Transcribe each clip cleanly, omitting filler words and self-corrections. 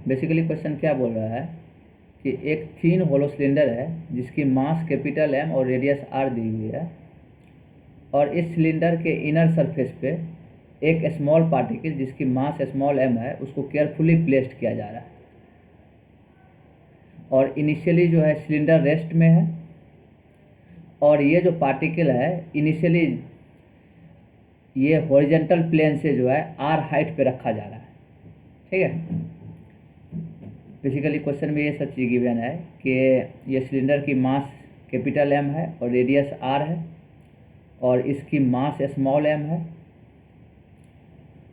Basically question क्या बोल रहा है कि एक थिन होलो सिलेंडर है जिसकी मास कैपिटल एम और रेडियस आर दी हुई है, और इस सिलेंडर के इनर सरफेस पे एक स्मॉल पार्टिकल जिसकी मास स्मॉल एम है उसको केयरफुली प्लेस्ड किया जा रहा है। और इनिशियली जो है सिलेंडर रेस्ट में है, और ये जो पार्टिकल है इनिशियली ये हॉरिजॉन्टल प्लेन से जो है आर हाइट पे रखा जा रहा है। ठीक है, बेसिकली क्वेश्चन में ये सब चीज़ गिवन है कि ये सिलेंडर की मास कैपिटल एम है और रेडियस आर है, और इसकी मास स्मॉल एम है,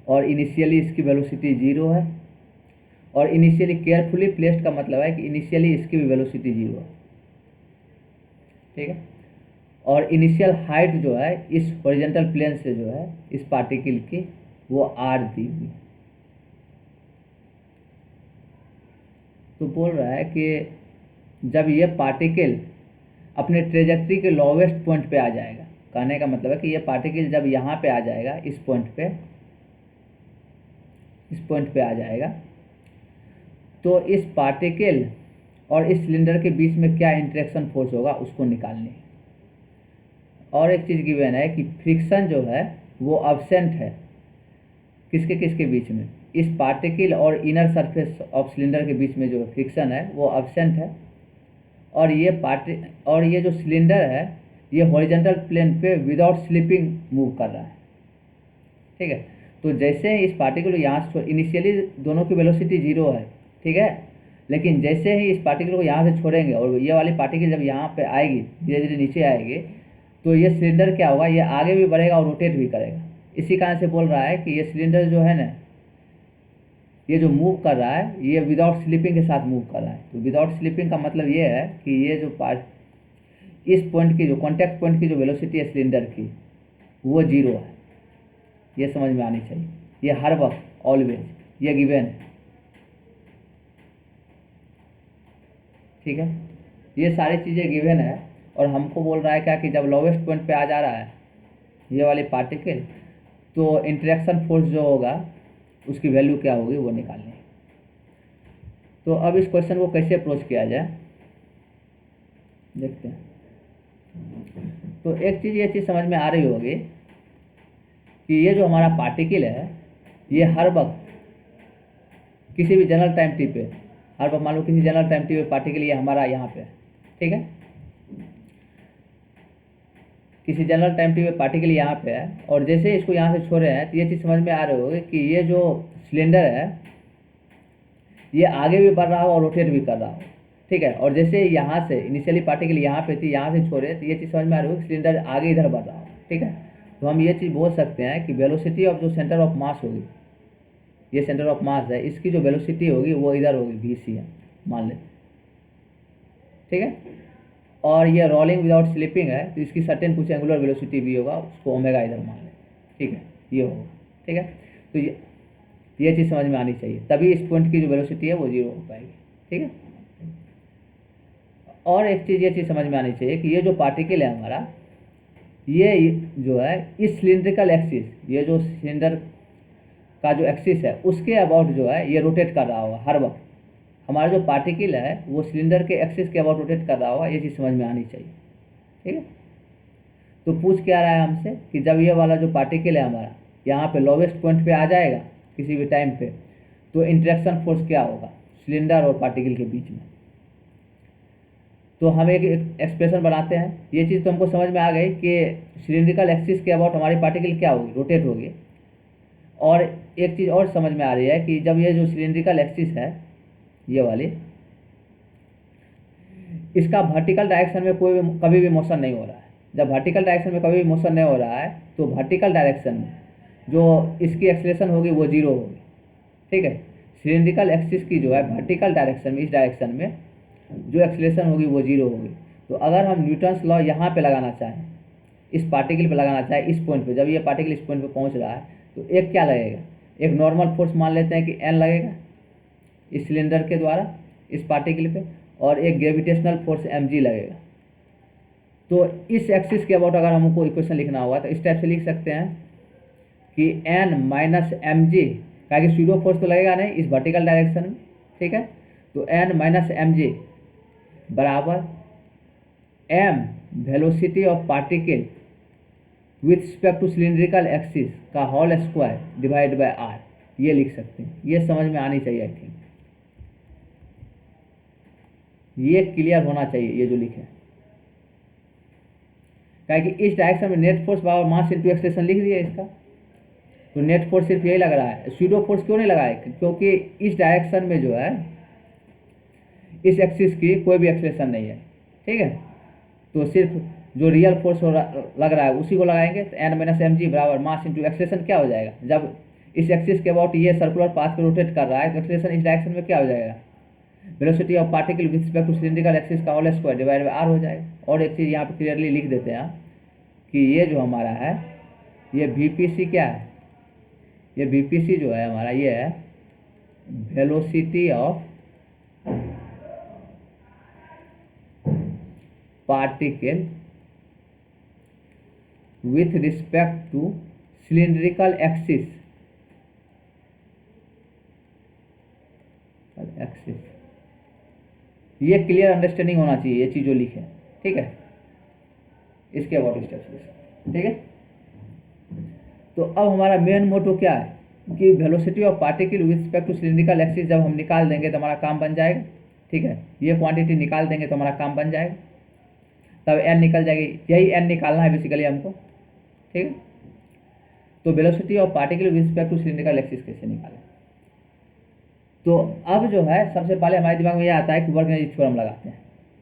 और इनिशियली इसकी वेलोसिटी 0 है। और इनिशियली केयरफुली प्लेस्ड का मतलब है कि इनिशियली इसकी भी वेलोसिटी 0 है। ठीक है, और इनिशियल हाइट जो है इस हॉरिजॉन्टल प्लेन से जो है इस पार्टिकल की वो आर दी हुई। तो बोल रहा है कि जब ये पार्टिकल अपने ट्रेजेक्ट्री के लोवेस्ट पॉइंट पे आ जाएगा, कहने का मतलब है कि ये पार्टिकल जब यहाँ पे आ जाएगा इस पॉइंट पे आ जाएगा, तो इस पार्टिकल और इस सिलेंडर के बीच में क्या इंटरेक्शन फोर्स होगा उसको निकालनी है। और एक चीज़ गिवन है कि फ्रिक्शन जो है वो एब्सेंट है किसके किसके बीच में, इस पार्टिकल और इनर सरफेस ऑफ सिलेंडर के बीच में जो फ्रिक्शन है वो एब्सेंट है। और ये जो सिलेंडर है ये हॉरिजॉन्टल प्लेन पे विदाउट स्लिपिंग मूव कर रहा है। ठीक है, तो जैसे ही इस पार्टिकल यहाँ से इनिशियली दोनों की वेलोसिटी 0 है, ठीक है, लेकिन जैसे ही इस पार्टिकल को यहाँ से छोड़ेंगे और ये वाली पार्टिकल जब यहाँ पे आएगी धीरे धीरे नीचे आएगी, तो ये सिलेंडर क्या होगा, ये आगे भी बढ़ेगा और रोटेट भी करेगा। इसी कारण से बोल रहा है कि ये सिलेंडर जो है ना, ये जो मूव कर रहा है ये विदाउट स्लिपिंग के साथ मूव कर रहा है। तो विदाउट स्लिपिंग का मतलब ये है कि ये जो इस पॉइंट की जो कॉन्टैक्ट पॉइंट की जो वेलोसिटी है सिलेंडर की वो 0 है। ये समझ में आनी चाहिए, ये हर वक्त ऑलवेज ये गिवन है। ठीक है, ये सारी चीज़ें गिवन है, और हमको बोल रहा है क्या कि जब लोवेस्ट पॉइंट पे आ जा रहा है ये वाली पार्टिकल, तो इंटरेक्शन फोर्स जो होगा उसकी वैल्यू क्या होगी वो निकालनी है। तो अब इस क्वेश्चन को कैसे अप्रोच किया जाए देखते हैं। तो एक चीज़ ये चीज़ समझ में आ रही होगी कि ये जो हमारा पार्टिकल है ये हर वक्त किसी भी जनरल टाइम टी पे, हर वक्त मान लो किसी जनरल टाइम टी पे पार्टिकल ये हमारा यहाँ पे है, ठीक है, किसी जनरल टाइम टी पे पार्टिकल यहाँ पे है, और जैसे इसको यहाँ से छोड़े हैं तो ये चीज़ समझ में आ रही होगी कि ये जो सिलेंडर है ये आगे भी बढ़ रहा हो और रोटेट भी कर रहा हो। ठीक है, और जैसे यहाँ से इनिशियली पार्टिकल यहाँ पे थी, यहाँ से छोड़े तो ये चीज़ समझ में आ रही होगी कि सिलेंडर आगे इधर बढ़ रहा हो। ठीक है, तो हम ये चीज़ बोल सकते हैं कि वेलोसिटी ऑफ जो सेंटर ऑफ मास होगी, ये सेंटर ऑफ मास है, इसकी जो वेलोसिटी होगी वो इधर होगी, VC है मान लेते। ठीक है, और ये रोलिंग विदाउट स्लिपिंग है तो इसकी सर्टेन कुछ एंगुलर वेलोसिटी भी होगा, उसको ओमेगा इधर मान लें। ठीक है, ये होगा। ठीक है, तो ये चीज़ समझ में आनी चाहिए, तभी इस पॉइंट की जो वेलोसिटी है वो 0 हो पाएगी। ठीक है, और एक चीज़ ये चीज़ समझ में आनी चाहिए कि ये जो पार्टिकल है हमारा, ये जो है इस सिलिंड्रिकल एक्सिस, ये जो सिलेंडर का जो एक्सिस है उसके अबाउट जो है ये रोटेट कर रहा होगा हर वक्त। हमारा जो पार्टिकल है वो सिलेंडर के एक्सिस के अबाउट रोटेट कर रहा होगा, ये चीज़ समझ में आनी चाहिए। ठीक है, तो पूछ क्या रहा है हमसे कि जब ये वाला जो पार्टिकल है हमारा यहाँ पे लोवेस्ट पॉइंट पे आ जाएगा किसी भी टाइम पे, तो इंटरेक्शन फोर्स क्या होगा सिलेंडर और पार्टिकल के बीच में। तो हम एक एक्सप्रेशन बनाते हैं। ये चीज़ तो हमको समझ में आ गई कि सिलिंड्रिकल एक्सिस के अबाउट हमारी पार्टिकल क्या होगी, रोटेट होगी। और एक चीज़ और समझ में आ रही है कि जब ये जो सिलिंड्रिकल एक्सिस है ये वाली, इसका वर्टिकल डायरेक्शन में कभी भी मोशन नहीं हो रहा है। जब वर्टिकल डायरेक्शन में कभी भी मोशन नहीं हो रहा है तो वर्टिकल डायरेक्शन में जो इसकी एक्सेलेरेशन होगी वो 0 होगी। ठीक है, सिलिंड्रिकल एक्सिस की जो है वर्टिकल डायरेक्शन में, इस डायरेक्शन में जो एक्सेलेरेशन होगी वो 0 होगी। तो अगर हम न्यूटन्स लॉ यहाँ पे लगाना चाहें, इस पार्टिकल पे लगाना चाहें, इस पॉइंट पे, जब ये पार्टिकल इस पॉइंट पे पहुँच रहा है तो एक क्या लगेगा, एक नॉर्मल फोर्स मान लेते हैं कि N लगेगा इस सिलेंडर के द्वारा इस पार्टिकल पे, और एक ग्रेविटेशनल फोर्स mg लगेगा। तो इस एक्सिस के अबाउट अगर हमको इक्वेशन लिखना होगा तो इस टाइप से लिख सकते हैं कि N माइनस mg, क्या कि सूडो फोर्स तो लगेगा नहीं इस वर्टिकल डायरेक्शन में, ठीक है। तो n माइनस एम जी बराबर m velocity of particle with respect to cylindrical axis का whole square divide by r, ये लिख सकते हैं। ये समझ में आनी चाहिए, आई थिंक ये क्लियर होना चाहिए ये जो लिखे। क्या कि इस डायरेक्शन में नेट फोर्स बराबर मास इंटू एक्सेलरेशन लिख दिया इसका, तो नेट फोर्स सिर्फ यही लग रहा है। स्यूडो फोर्स क्यों नहीं लगा है? क्योंकि इस डायरेक्शन में जो है इस एक्सिस की कोई भी एक्सेलरेशन नहीं है, ठीक है। तो सिर्फ जो रियल फोर्स लग रहा है उसी को लगाएंगे। तो एन माइनस एम जी बराबर मास इंटू एक्सेलरेशन क्या हो जाएगा? जब इस एक्सिस के अबाउट ये सर्कुलर पाथ पे रोटेट कर रहा है तो एक्सेलरेशन इस डायरेक्शन में क्या हो जाएगा? Velocity of particle with respect to cylindrical axis का whole square divide by r हो जाएगा। और एक चीज़ यहाँ पे क्लियरली लिख देते हैं कि ये जो हमारा है ये वीपीसी क्या है? ये वीपीसी जो है हमारा ये है velocity of particle with respect to cylindrical axis ये क्लियर अंडरस्टैंडिंग होना चाहिए ये चीज़ जो लिखे, ठीक है। इसके अबाउट स्टेप्स, ठीक है। तो अब हमारा मेन मोटो क्या है कि velocity of particle with respect to cylindrical axis जब हम निकाल देंगे तो हमारा काम बन जाएगा, ठीक है। ये क्वांटिटी निकाल देंगे तो हमारा काम बन जाएगा, तब एन निकल जाएगी। यही एन निकालना है बेसिकली हमको, ठीक है। तो velocity of particle with respect to cylindrical axis कैसे निकालें? तो अब जो है सबसे पहले हमारे दिमाग में यह आता है कि वर्क एनर्जी थ्योरम लगाते हैं,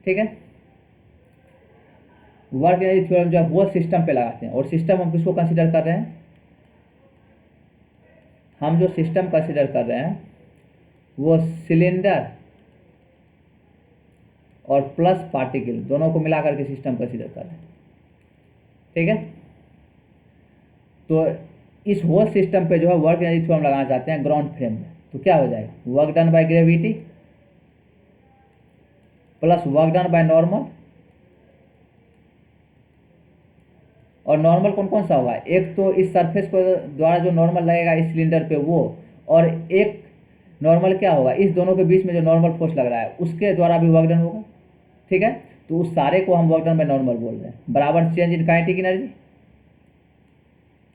ठीक है। वर्क एनर्जी थ्योरम जो है वो सिस्टम पे लगाते हैं। और सिस्टम हम किसको कंसीडर कर रहे हैं? हम जो सिस्टम कंसीडर कर रहे हैं वो सिलेंडर और प्लस पार्टिकल दोनों को मिलाकर के सिस्टम कंसीडर कर रहे हैं, ठीक है। तो इस होल सिस्टम पे जो है वर्क एनर्जी थ्योरम लगाना चाहते हैं ग्राउंड फ्रेम में। तो क्या हो जाएगा? Work done by gravity plus work done by normal. और नॉर्मल कौन कौन सा होगा? एक तो इस सरफेस को द्वारा जो नॉर्मल लगेगा इस सिलेंडर पे वो, और एक नॉर्मल क्या होगा? इस दोनों के बीच में जो नॉर्मल फोर्स लग रहा है उसके द्वारा भी वर्क डन होगा, ठीक है। तो उस सारे को हम वर्क डन बाय नॉर्मल बोल रहे हैं। बराबर change in kinetic energy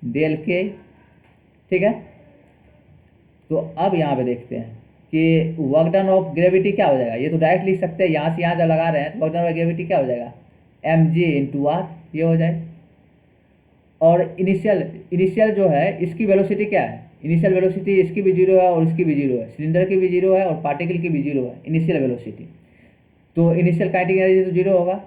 del K, ठीक है। तो अब यहाँ पे देखते हैं कि वर्क डन ऑफ ग्रेविटी क्या हो जाएगा? ये तो डायरेक्ट लिख सकते हैं, यहाँ से यहाँ जब लगा रहे हैं तो वर्क डन ऑफ ग्रेविटी क्या हो जाएगा? एम जी इंटू आर, ये हो जाएगा। और इनिशियल जो है इसकी वेलोसिटी क्या है? इनिशियल वेलोसिटी इसकी भी जीरो है और इसकी भी जीरो है, सिलेंडर की भी जीरो है और पार्टिकल की भी जीरो है इनिशियल वेलोसिटी। तो इनिशियल काइनेटिक एनर्जी तो जीरो होगा।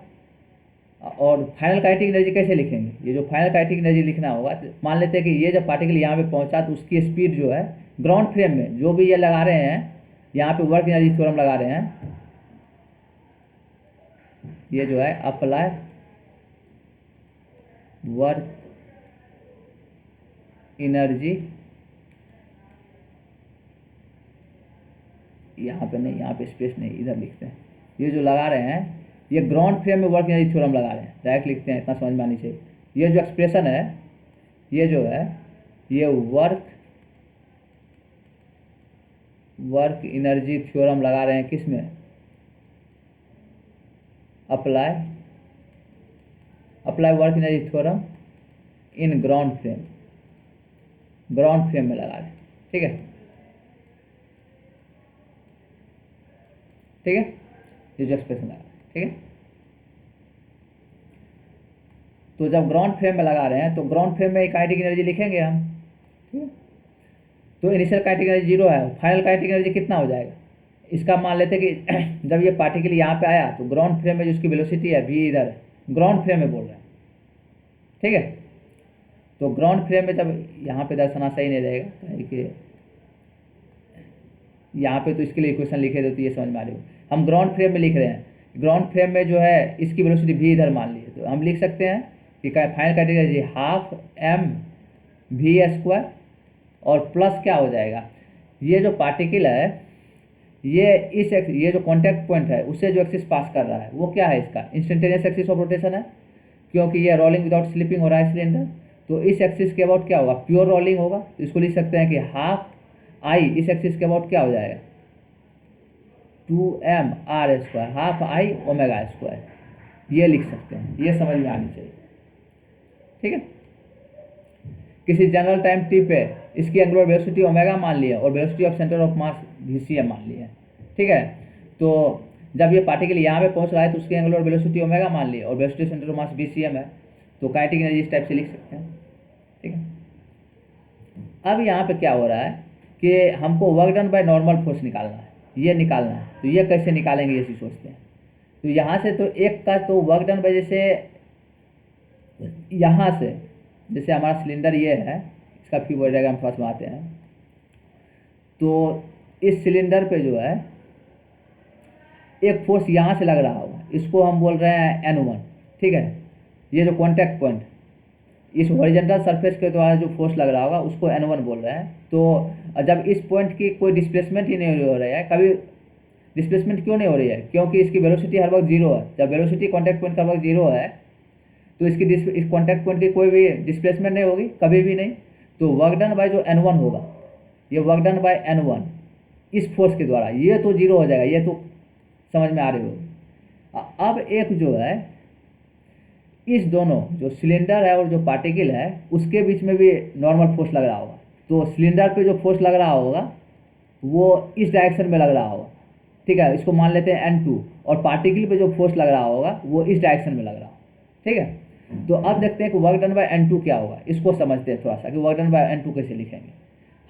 और फाइनल काइनेटिक एनर्जी कैसे लिखेंगे? ये जो फाइनल काइनेटिक एनर्जी लिखना होगा, तो मान लेते हैं कि ये जब पार्टिकल यहाँ पे पहुँचा तो उसकी स्पीड जो है ग्राउंड फ्रेम में जो भी ये लगा रहे हैं, यहाँ पे वर्क एनर्जी थ्योरम लगा रहे हैं, ये जो है अप्लाई वर्क एनर्जी, यहाँ पे नहीं, यहाँ पे स्पेस नहीं, इधर लिखते हैं। ये जो लगा रहे हैं ये ग्राउंड फ्रेम में वर्क एनर्जी थ्योरम लगा रहे हैं, डायरेक्ट लिखते हैं, इतना समझ में आनी चाहिए। ये जो एक्सप्रेशन है ये जो है ये वर्क एनर्जी थ्योरम लगा रहे हैं किस में? Apply work energy theorem in ground frame में लगा रहे हैं, ठीक है, ठीक है। ये जो एक्सप्रेशन लगा, ठीक है। तो जब ग्राउंड फ्रेम में लगा रहे हैं तो ग्राउंड फ्रेम में काइनेटिक एनर्जी लिखेंगे हम, ठीक है। तो इनिशियल काइनेटिक एनर्जी जीरो है, फाइनल काइनेटिक एनर्जी कितना हो जाएगा? इसका मान लेते हैं कि जब ये पार्टिकल यहाँ पे आया तो ग्राउंड फ्रेम में जो उसकी वेलोसिटी है v इधर है, ग्राउंड फ्रेम में बोल रहे हैं, ठीक है। तो ग्राउंड फ्रेम में जब यहाँ पे दर्शाना सही नहीं रहेगा कि यहाँ पे तो इसके लिए इक्वेशन लिखे थे तो ये समझ में आ रही हो। हम ग्राउंड फ्रेम में लिख रहे हैं, ग्राउंड फ्रेम में जो है इसकी वेलोसिटी v इधर मान ली है, तो हम लिख सकते हैं कि final kinetic energy half m v square और प्लस क्या हो जाएगा? ये जो पार्टिकल है ये जो कॉन्टैक्ट पॉइंट है उससे जो एक्सिस पास कर रहा है वो क्या है? इसका इंस्टेंटेनियस एक्सिस ऑफ रोटेशन है, क्योंकि ये रोलिंग विदाउट स्लिपिंग हो रहा है सिलेंडर। तो इस एक्सिस के अबाउट क्या होगा? प्योर रोलिंग होगा। तो इसको लिख सकते हैं कि हाफ आई इस एक्सिस के अबाउट क्या हो जाएगा? 2mr², half I omega square, ये लिख सकते हैं, ये समझ में आनी चाहिए। ठीक है, किसी जनरल टाइम टी पे इसकी एंगुलर वेलोसिटी ओमेगा मान लिया और velocity of centre of mass vcm मान लिया। ठीक है, तो जब ये पार्टिकल यहाँ पे पहुँच रहा है तो उसकी एंगुलर वेलोसिटी ओमेगा मान लिया और velocity of centre of mass vcm है, तो काइनेटिक एनर्जी इस टाइप से लिख सकते हैं। ठीक है, अब यहाँ पे क्या हो रहा है कि हमको work done by normal force निकालना है, ये निकालना है, तो ये कैसे निकालेंगे ये चीज़ सोचते हैं। तो यहाँ से तो एक का तो वर्क डन बाय, जैसे यहाँ से जैसे हमारा सिलेंडर ये है, इसका फ्री डायग्राम थोड़ा समझाते हैं। तो इस सिलेंडर पे जो है एक फोर्स यहाँ से लग रहा होगा, इसको हम बोल रहे हैं N1। ठीक है, ये जो कॉन्टैक्ट पॉइंट इस हॉरिजॉन्टल सरफेस के द्वारा जो फोर्स लग रहा होगा उसको N1 बोल रहे हैं। तो जब इस पॉइंट की कोई डिस्प्लेसमेंट ही नहीं हो रहा है, कभी डिस्प्लेसमेंट क्यों नहीं हो रही है, क्योंकि इसकी वेलोसिटी हर वक्त जीरो है। जब वेलोसिटी कॉन्टैक्ट पॉइंट का वक्त जीरो है तो इसकी इस कॉन्टैक्ट पॉइंट की कोई भी डिस्प्लेसमेंट नहीं होगी, कभी भी नहीं। तो वर्क डन बाय जो N1 होगा, ये वर्क डन बाय N1 इस फोर्स के द्वारा, ये तो जीरो हो जाएगा, ये तो समझ में आ रही होगी। अब एक जो है इस दोनों जो सिलेंडर है और जो पार्टिकल है उसके बीच में भी नॉर्मल फोर्स लग रहा होगा। तो सिलेंडर पे जो फोर्स लग रहा होगा वो इस डायरेक्शन में लग रहा होगा। ठीक है, इसको मान लेते हैं N2, और पार्टिकल पे जो फोर्स लग रहा होगा वो इस डायरेक्शन में लग रहा होगा। ठीक है, तो अब देखते हैं कि वर्क डन बाय N2 क्या होगा, इसको समझते हैं थोड़ा सा कि वर्क डन बाय N2 कैसे लिखेंगे।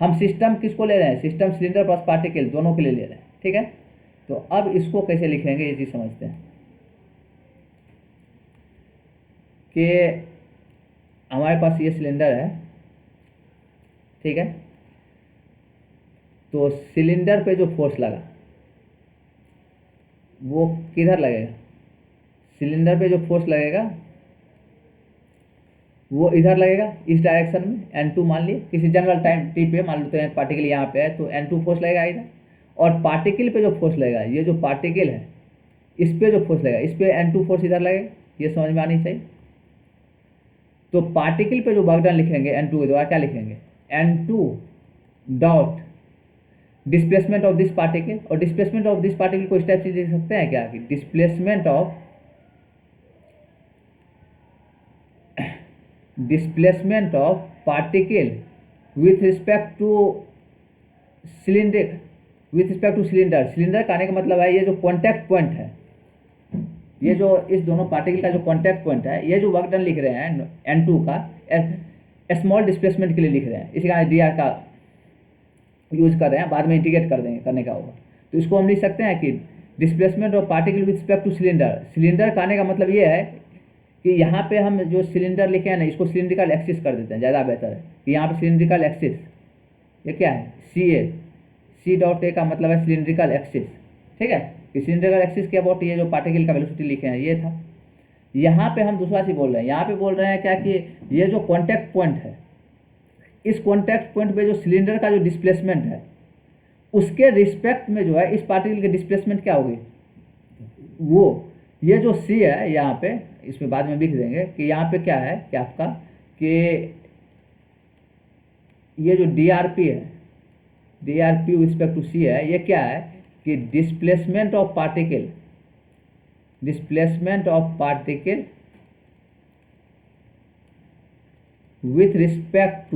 हम सिस्टम किसको ले रहे हैं, सिस्टम सिलेंडर प्लस पार्टिकल दोनों के लिए ले रहे हैं। ठीक है, तो अब इसको कैसे लिखेंगे ये चीज़ समझते हैं कि हमारे पास ये सिलेंडर है। ठीक है, तो सिलेंडर पे जो फोर्स लगा वो किधर लगेगा, सिलेंडर पे जो फोर्स लगेगा वो इधर लगेगा इस डायरेक्शन में। N2 मान लिए, किसी जनरल टाइम टी पे मान लेते हैं पार्टिकल यहाँ पे है, तो N2 फोर्स लगेगा इधर। और पार्टिकल पे जो फोर्स लगेगा, ये जो पार्टिकल है इस पे जो फोर्स लगेगा, इस पे N2 फोर्स इधर लगेगा, ये समझ में आनी चाहिए। तो पार्टिकल पे जो वर्क डन लिखेंगे N2 के द्वारा क्या लिखेंगे, N2 dot displacement of this particle. और डिस्प्लेसमेंट ऑफ दिस पार्टिकल को इस टाइप से लिख सकते हैं क्या कि displacement of particle with respect to cylinder, cylinder का आने का मतलब है ये जो कॉन्टैक्ट पॉइंट है, ये जो इस दोनों पार्टिकल का जो कॉन्टैक्ट पॉइंट है, ये जो वर्क डन लिख रहे हैं N2 का स्मॉल डिस्प्लेसमेंट के लिए लिख रहे हैं, इसी का dr का यूज कर रहे हैं, बाद में इंटीग्रेट कर देंगे, करने का होगा। तो इसको हम लिख सकते हैं कि displacement of particle with respect to cylinder. Cylinder का आने का मतलब ये है कि यहाँ पे हम जो सिलेंडर लिखे हैं ना, इसको सिलिंड्रिकल एक्सिस कर देते हैं, ज़्यादा बेहतर है कि यहाँ पे सिलिंड्रिकल एक्सिस, ये क्या है C डॉट A का मतलब है सिलिंड्रिकल एक्सिस। ठीक है, कि सिलिंड्रिकल एक्सिस के अबाउट ये जो पार्टिकल का वेलोसिटी लिखे हैं ये था। यहाँ पे हम दूसरा चीज बोल रहे हैं, यहाँ पे बोल रहे हैं क्या कि ये जो कॉन्टैक्ट पॉइंट है, इस कॉन्टैक्ट पॉइंट पे जो सिलेंडर का जो डिस्प्लेसमेंट है उसके रिस्पेक्ट में जो है इस पार्टिकल की डिस्प्लेसमेंट क्या होगी, वो ये जो C है यहाँ पे, इसमें बाद में लिख देंगे कि यहाँ पे क्या है कि आपका कि ये जो DRP है, DRP रिस्पेक्ट टू C है, ये क्या है कि displacement of particle with respect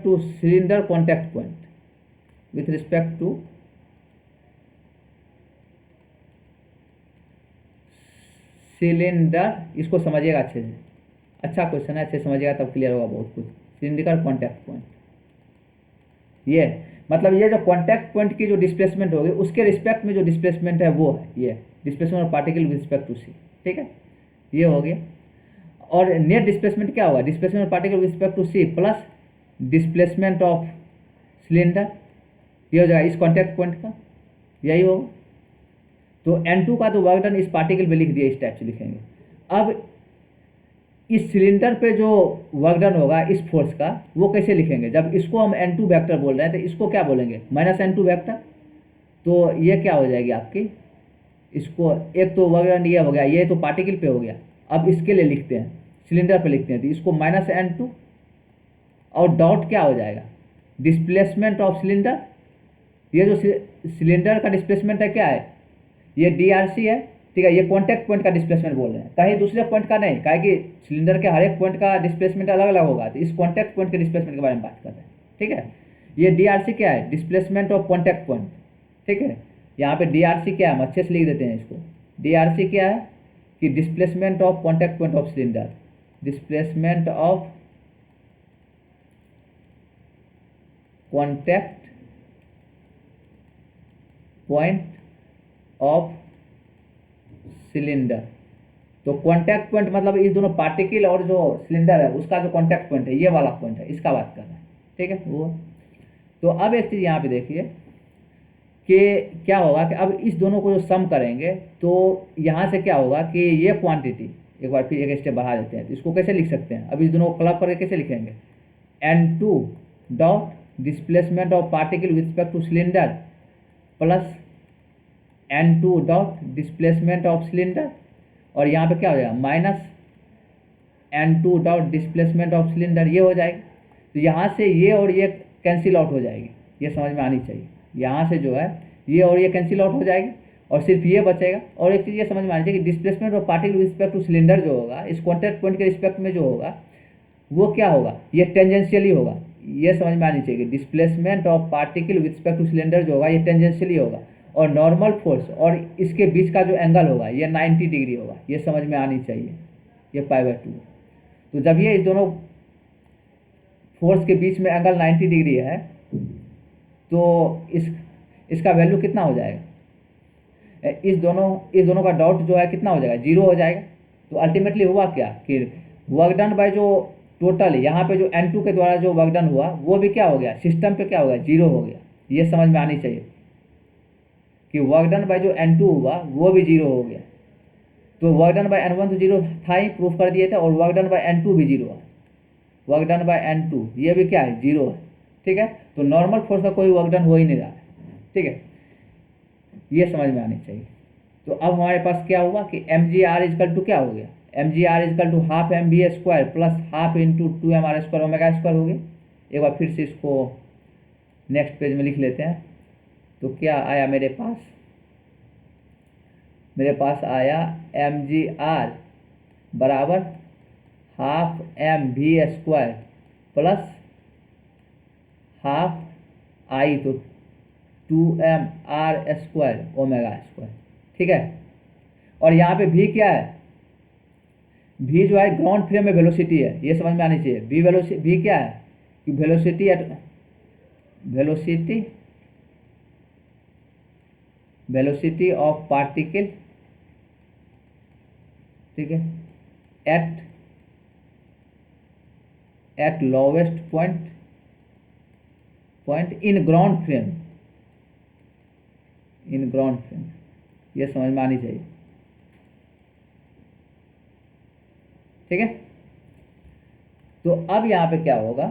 to cylinder contact point, with respect to cylinder. इसको समझिएगा अच्छे से, अच्छा क्वेश्चन है, अच्छे समझिएगा तब क्लियर होगा बहुत कुछ। सिलेंड्रिकल कॉन्टैक्ट पॉइंट, ये मतलब ये जो कॉन्टैक्ट पॉइंट की जो डिस्प्लेसमेंट होगी उसके रिस्पेक्ट में जो डिस्प्लेसमेंट है वो है ये displacement of particle with respect to C। ठीक है, ये हो गया। और नेट डिस्प्लेसमेंट क्या होगा, displacement of particle with respect to C plus displacement of cylinder, ये हो जाएगा इस कॉन्टैक्ट पॉइंट का, यही होगा। तो N2 का तो वर्क डन इस पार्टिकल पे लिख दिया, इस टाइप से लिखेंगे। अब इस सिलेंडर पे जो वर्क डन होगा इस फोर्स का वो कैसे लिखेंगे, जब इसको हम N2 वेक्टर बोल रहे हैं तो इसको क्या बोलेंगे, -N2 वेक्टर। तो ये क्या हो जाएगी आपकी, इसको एक तो वर्क डन ये हो गया, ये तो पार्टिकल पे हो गया। अब इसके लिए लिखते हैं, सिलेंडर पे लिखते हैं, तो इसको -N2 और डॉट क्या हो जाएगा, डिस्प्लेसमेंट ऑफ सिलेंडर। ये जो सिलेंडर का डिस्प्लेसमेंट है क्या है, ये DRC है, ठीक है। ये कॉन्टैक्ट पॉइंट का डिस्प्लेसमेंट बोल रहे हैं, कहीं दूसरे पॉइंट का नहीं, काहे कि सिलेंडर के हर एक पॉइंट का डिस्प्लेसमेंट अलग अलग होगा, तो इस कॉन्टैक्ट पॉइंट के डिस्प्लेसमेंट के बारे में बात कर रहे हैं, ठीक है। ये DRC क्या है, डिस्प्लेसमेंट ऑफ कॉन्टैक्ट पॉइंट, ठीक है। यहाँ पे DRC क्या है, हम अच्छे से लिख देते हैं इसको। DRC क्या है कि displacement of contact point of cylinder, displacement of contact point of cylinder. तो कॉन्टैक्ट पॉइंट मतलब इस दोनों पार्टिकल और जो सिलेंडर है उसका जो कॉन्टैक्ट पॉइंट है, ये वाला पॉइंट है, इसका बात कर रहे हैं, ठीक है वो। तो अब एक चीज़ यहाँ पे देखिए कि क्या होगा कि अब इस दोनों को जो सम करेंगे तो यहाँ से क्या होगा कि ये क्वांटिटी, एक बार फिर एक स्टेप बढ़ा देते हैं, तो इसको कैसे लिख सकते हैं, अब इस दोनों को क्लब करके कैसे लिखेंगे, N2 dot displacement of particle with respect to cylinder plus N2 dot displacement of cylinder, और यहाँ पे क्या हो जाएगा minus N2 dot displacement of cylinder, ये हो जाएगा। तो यहाँ से ये और ये कैंसिल आउट हो जाएगी, ये समझ में आनी चाहिए। यहाँ से जो है ये और ये कैंसिल आउट हो जाएगी और सिर्फ ये बचेगा। और एक चीज़ ये समझ में आनी चाहिए कि displacement of particle with respect to cylinder जो होगा इस कॉन्टैक्ट पॉइंट के रिस्पेक्ट में जो होगा वो क्या होगा, ये टेंजेंशियली होगा, ये समझ में आनी चाहिए। Displacement of particle with respect to cylinder जो होगा ये टेंजेंशियली होगा, और नॉर्मल फोर्स और इसके बीच का जो एंगल होगा ये 90 डिग्री होगा, ये समझ में आनी चाहिए, ये π/2। तो जब ये इस दोनों फोर्स के बीच में एंगल 90 डिग्री है तो इसका वैल्यू कितना हो जाएगा, इस दोनों का डॉट जो है कितना हो जाएगा, 0 हो जाएगा। तो अल्टीमेटली हुआ क्या कि वर्क डन बाय जो टोटल यहाँ पे जो N2 के द्वारा जो वर्क डन हुआ वो भी क्या हो गया, सिस्टम पे क्या हो गया, 0 हो गया। ये समझ में आनी चाहिए कि वर्क डन बाय जो N2 हुआ वो भी 0 हो गया। तो वर्क डन बाय N1 तो 0 था ही, प्रूफ कर दिए थे, और वर्क डन बाय N2 भी 0 है। वर्क डन बाय N2 ये भी क्या है, 0 है, ठीक है। तो नॉर्मल फोर्स का कोई वर्क डन हो ही नहीं रहा है, ठीक है, ये समझ में आनी चाहिए। तो अब हमारे पास क्या हुआ कि mgr इजकल टू क्या हो गया, mgr equal to half mv square plus half into 2mr square omega square हो गया। एक बार फिर से इसको नेक्स्ट पेज में लिख लेते हैं। तो क्या आया मेरे पास आया mgr बराबर half mv square plus half I तो 2mr स्क्वायर ओमेगा स्क्वायर, ठीक है। और यहाँ पे v क्या है, v जो है ग्राउंड फ्रेम में वेलोसिटी है, ये समझ में आनी चाहिए। v क्या है कि वेलोसिटी ऑफ पार्टिकल, ठीक है, at lowest point in ground frame, ये समझ में आनी चाहिए, ठीक है। तो अब यहाँ पे क्या होगा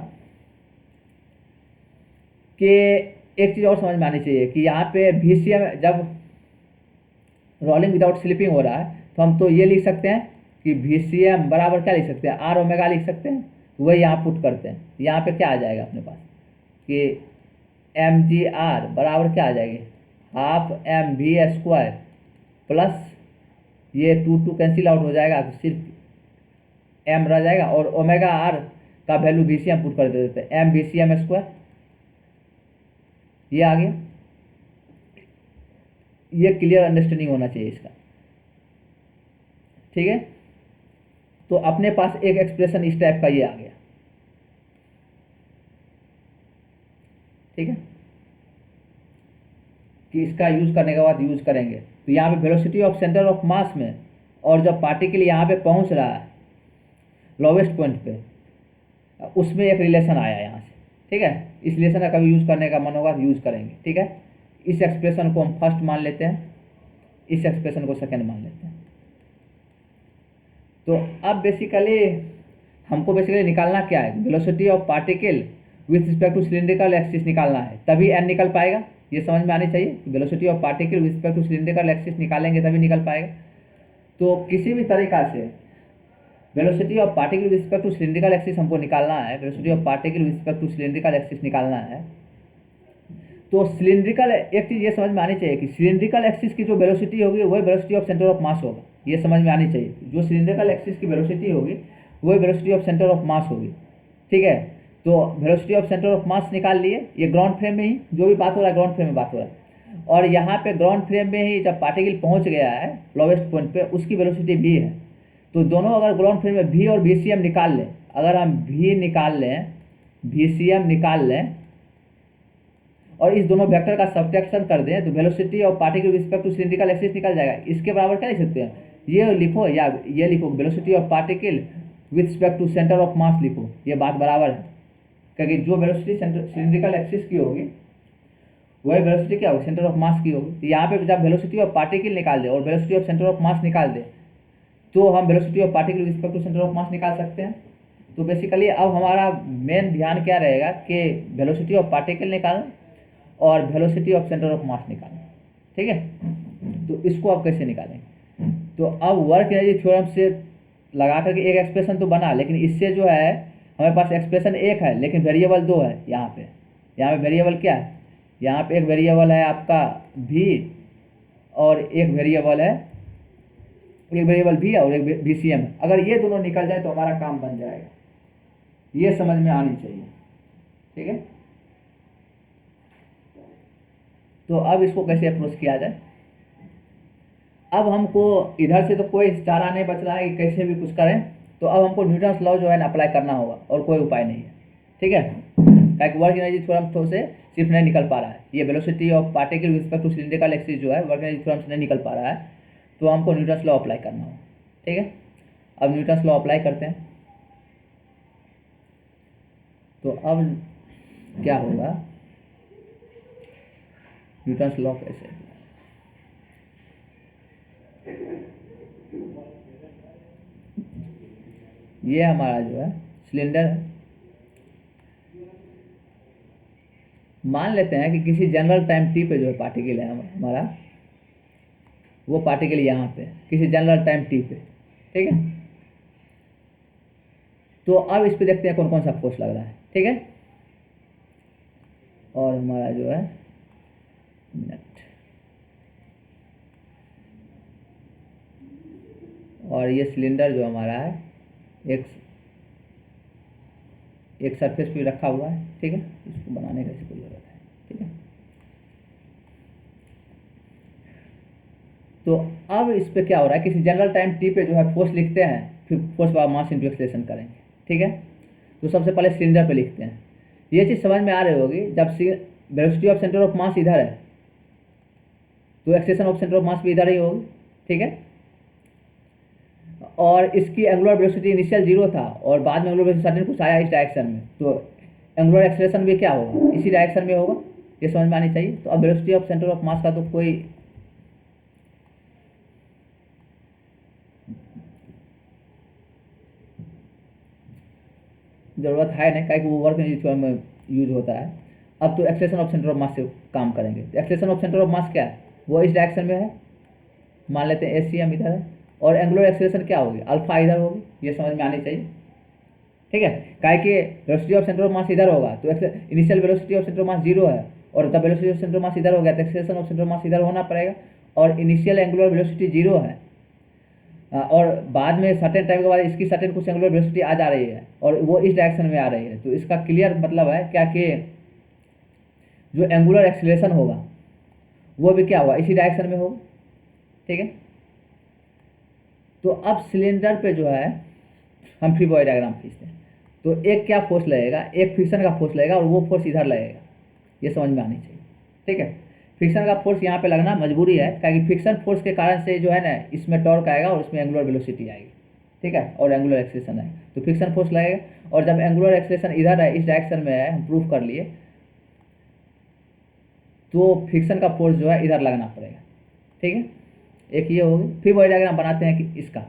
कि एक चीज़ और समझ में आनी चाहिए कि यहाँ पे VCM जब रोलिंग विदाउट स्लिपिंग हो रहा है तो हम तो ये लिख सकते हैं कि VCM बराबर क्या लिख सकते हैं, R ओमेगा लिख सकते हैं। वही यहाँ पुट करते हैं, यहाँ पे क्या आ जाएगा अपने पास कि mgr बराबर क्या आ जाएगी, हाफ mv स्क्वायर प्लस ये 2 कैंसिल आउट हो जाएगा तो सिर्फ m रह जाएगा, और ओमेगा r का वैल्यू VCM पुट कर देते हैं, m VCM स्क्वायर, ये आ गया। ये क्लियर अंडरस्टैंडिंग होना चाहिए इसका, ठीक है। तो अपने पास एक एक्सप्रेशन इस टाइप का ये आ गया, ठीक है, कि इसका यूज करने के बाद यूज करेंगे। तो यहाँ पे वेलोसिटी ऑफ सेंटर ऑफ मास में और जब पार्टिकल यहाँ पे पहुँच रहा है लोवेस्ट पॉइंट पे, उसमें एक रिलेशन आया यहाँ से, ठीक है। इस रिलेशन का कभी यूज करने का मन होगा तो यूज करेंगे, ठीक है। इस एक्सप्रेशन को हम फर्स्ट मान लेते हैं, इस एक्सप्रेशन को सेकंड मान लेते हैं। तो अब बेसिकली हमको निकालना क्या है, velocity of particle with respect to cylindrical axis निकालना है, तभी n निकल पाएगा, ये समझ में आनी चाहिए। Velocity of particle with respect to cylindrical axis निकालेंगे तभी निकल पाएगा। तो किसी भी तरीका से velocity of particle with respect to cylindrical axis हमको निकालना है, velocity of particle with respect to cylindrical axis निकालना है। तो सिलिंड्रिकल, एक चीज़ ये समझ में आनी चाहिए कि सिलिंड्रिकल एक्सिस की जो वेलोसिटी होगी वही वेलोसिटी ऑफ सेंटर ऑफ मास होगा, ये समझ में आनी चाहिए। जो सिलिंड्रिकल एक्सिस की वेलोसिटी होगी वही वेलोसिटी ऑफ सेंटर ऑफ मास होगी, ठीक है। तो velocity of centre of mass निकाल लिए, ये ग्राउंड फ्रेम में ही जो भी बात हो रहा है ग्राउंड फ्रेम में बात हो रहा है, और यहाँ पे ग्राउंड फ्रेम में ही जब पार्टिकल पहुँच गया है लोवेस्ट पॉइंट पे, उसकी वेलोसिटी v है। तो दोनों अगर ग्राउंड फ्रेम में v और vcm निकाल लें, अगर हम v निकाल लें, vcm निकाल लें और इस दोनों वेक्टर का सब्ट्रैक्शन कर दें तो velocity of particle with respect to cylindrical axis निकल जाएगा। इसके बराबर क्या लिख सकते हैं, ये लिखो या ये लिखो, velocity of particle with respect to centre of mass लिखो, ये बात बराबर है। क्योंकि जो वेलोसिटी सिलिंड्रिकल एक्सिस की होगी वही वेलोसिटी क्या होगी, सेंटर ऑफ मास की होगी। तो यहाँ पे जब वेलोसिटी ऑफ पार्टिकल निकाल दे और velocity of centre of mass निकाल दे तो हम velocity of particle with respect to centre of mass निकाल सकते हैं। तो बेसिकली अब हमारा मेन ध्यान क्या रहेगा कि वेलोसिटी ऑफ पार्टिकल निकालना और वेलोसिटी ऑफ सेंटर ऑफ मास निकालना, ठीक है। तो इसको आप कैसे निकालेंगे, तो अब वर्क एनर्जी थ्योरम से लगा करके एक एक्सप्रेशन तो बना, लेकिन इससे जो है हमारे पास एक्सप्रेशन एक है लेकिन वेरिएबल दो है। यहाँ पे वेरिएबल क्या है, यहाँ पे एक वेरिएबल है आपका v और एक वेरिएबल v और एक vcm है। अगर ये दोनों निकल जाए तो हमारा काम बन जाएगा, ये समझ में आनी चाहिए, ठीक है। तो अब इसको कैसे अप्रोच किया जाए, अब हमको इधर से तो कोई चारा नहीं बच रहा है कि कैसे भी कुछ करें, तो अब हमको न्यूटन्स लॉ जो है ना अप्लाई करना होगा और कोई उपाय नहीं है, ठीक है। क्योंकि वर्क एनर्जी थ्योरम से सिर्फ नहीं निकल पा रहा है, ये velocity of particle with respect to cylindrical axis जो है वर्क एनर्जी थ्योरम से नहीं निकल पा रहा है, तो हमको न्यूटन्स लॉ अप्लाई करना होगा, ठीक है। अब न्यूटन्स लॉ अप्लाई करते हैं, तो अब क्या होगा, न्यूटन्स लॉ कैसे, ये हमारा जो है सिलेंडर है। मान लेते हैं कि किसी जनरल टाइम t पे जो है पार्टिकल है हमारा, वो पार्टिकल यहाँ पे किसी जनरल टाइम t पे, ठीक है। तो अब इस पे देखते हैं कौन कौन सा फोर्स लग रहा है, ठीक है। और हमारा जो है मिनट, और ये सिलेंडर जो हमारा है एक सरफेस पे रखा हुआ है, ठीक है। इसको बनाने का कोई जरूरत है, ठीक है। तो अब इस पे क्या हो रहा है, किसी जनरल टाइम t पे जो है फोर्स लिखते हैं, फिर force by mass into acceleration करेंगे, ठीक है। तो सबसे पहले सिलेंडर पे लिखते हैं, ये चीज़ समझ में आ रही होगी। जब वेलोसिटी ऑफ सेंटर ऑफ मास इधर है तो एक्सेलरेशन ऑफ सेंटर ऑफ मास भी इधर ही होगी, ठीक है। और इसकी एंगुलर वेलोसिटी इनिशियल 0 था और बाद में एंगुलर वेलोसिटी सडन कुछ आया इस डायरेक्शन में, तो एंगुलर एक्सेलरेशन भी क्या होगा, इसी डायरेक्शन में होगा, ये समझ में आनी चाहिए। तो अब वेलोसिटी ऑफ सेंटर ऑफ मास का तो कोई ज़रूरत है नहीं, क्या वो वर्क एनर्जी थ्योरम में यूज होता है। अब तो एक्सेलरेशन ऑफ सेंटर ऑफ मास से काम करेंगे। तो acceleration of centre of mass क्या है, वो इस डायरेक्शन में है, मान लेते हैं ACM इधर है, और एंगुलर एक्सेलरेशन क्या होगी, अल्फा इधर होगी, ये समझ में आनी चाहिए, ठीक है। क्या कि वेलोसिटी ऑफ सेंटर ऑफ मास इधर होगा तो initial velocity of centre of मास 0 है, और जब वेलोसिटी ऑफ सेंटर ऑफ मास इधर हो गया तो एक्सेलरेशन ऑफ सेंटर ऑफ मास इधर होना पड़ेगा, और इनिशियल एंगुलर वेलोसिटी 0 है, और बाद में सर्टेन टाइम के बाद इसकी सर्टेन कुछ एंगुलर वेलोसिटी आ जा रही है और वो इस डायरेक्शन में आ रही है। तो इसका क्लियर मतलब है क्या कि जो एंगुलर एक्सेलरेशन होगा वो भी क्या होगा, इसी डायरेक्शन में होगा, ठीक है। तो अब सिलेंडर पे जो है हम फ्री बॉडी डायग्राम खींचते हैं, तो एक क्या फोर्स लगेगा, एक फ्रिक्शन का फोर्स लगेगा और वो फोर्स इधर लगेगा, ये समझ में आनी चाहिए, ठीक है। फ्रिक्शन का फोर्स यहाँ पे लगना मजबूरी है, क्योंकि फ्रिक्शन फोर्स के कारण से जो है ना इसमें टॉर्क आएगा और इसमें एंगुलर वेलोसिटी आएगी, ठीक है, और एंगुलर एक्सेलरेशन है, तो फ्रिक्शन फोर्स लगेगा। और जब एंगुलर एक्सेलरेशन इधर है, इस डायरेक्शन में है, हम प्रूव कर लिए, तो फ्रिक्शन का फोर्स जो है इधर लगना पड़ेगा, ठीक है। एक ये होगी। फ्री बॉडी डायग्राम बनाते हैं कि इसका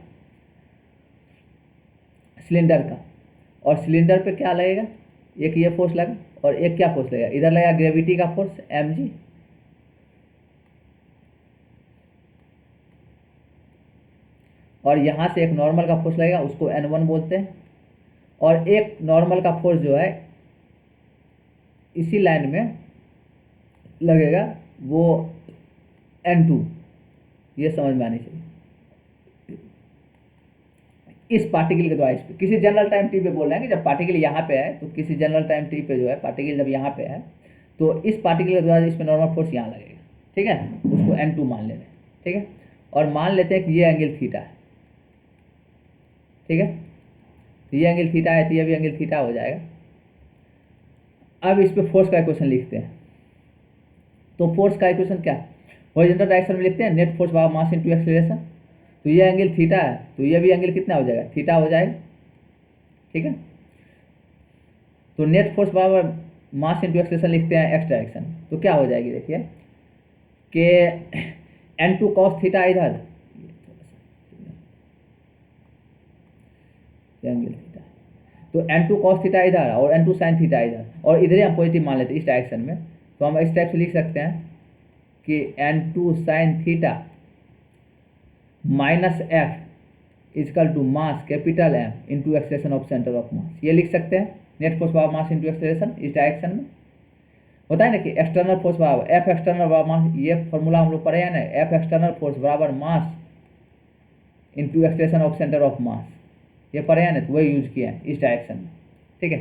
सिलेंडर का, और सिलेंडर पे क्या लगेगा, एक ये फोर्स लगा और एक क्या फोर्स लगेगा, इधर लगेगा ग्रेविटी का फोर्स mg, और यहाँ से एक नॉर्मल का फोर्स लगेगा, उसको N1 बोलते हैं। और एक नॉर्मल का फोर्स जो है इसी लाइन में लगेगा, वो N2। ये समझ में आनी चाहिए। इस पार्टिकल के द्वारा इस पे किसी जनरल टाइम टी पे बोल रहे हैं कि जब पार्टिकल यहाँ पे है तो किसी जनरल टाइम टी पे जो है पार्टिकल जब यहाँ पे है तो इस पार्टिकल के द्वारा इस पे नॉर्मल फोर्स यहाँ लगेगा, ठीक है। उसको N2 मान ले रहे हैं, ठीक है। और मान लेते हैं कि ये एंगल थीटा है, ठीक है। तो ये एंगल थीटा है तो ये भी एंगल थीटा हो जाएगा। अब इस पे फोर्स का इक्वेशन लिखते हैं। तो फोर्स का इक्वेशन क्या है, हॉरिजॉन्टल डायरेक्शन में लिखते हैं net force by mass into acceleration. तो ये एंगल थीटा है तो ये भी एंगल कितना हो जाएगा, थीटा हो जाएगा, ठीक है। तो net force by mass into acceleration लिखते हैं एक्स डायरेक्शन। तो क्या हो जाएगी, देखिए कि N2 cos थीटा इधर, एंगल थीटा, तो N2 cos थीटा इधर और N2 sin थीटा इधर, और इधर ही हम पॉजिटिव मान लेते हैं इस डायरेक्शन में। तो हम इस टाइप से लिख सकते हैं कि N2 sin theta minus F equal to mass capital M into acceleration of centre of mass. ये लिख सकते हैं net force by mass into acceleration इस डायरेक्शन में। होता है ना कि एक्सटर्नल फोर्स बराबर एफ एक्सटर्नल बराबर मास, ये फॉर्मूला हम लोग पढ़े हैं ना, एफ एक्सटर्नल फोर्स बराबर मास into acceleration of centre of mass, ये पढ़े हैं ना, तो वही यूज किया है इस डायरेक्शन में, ठीक है।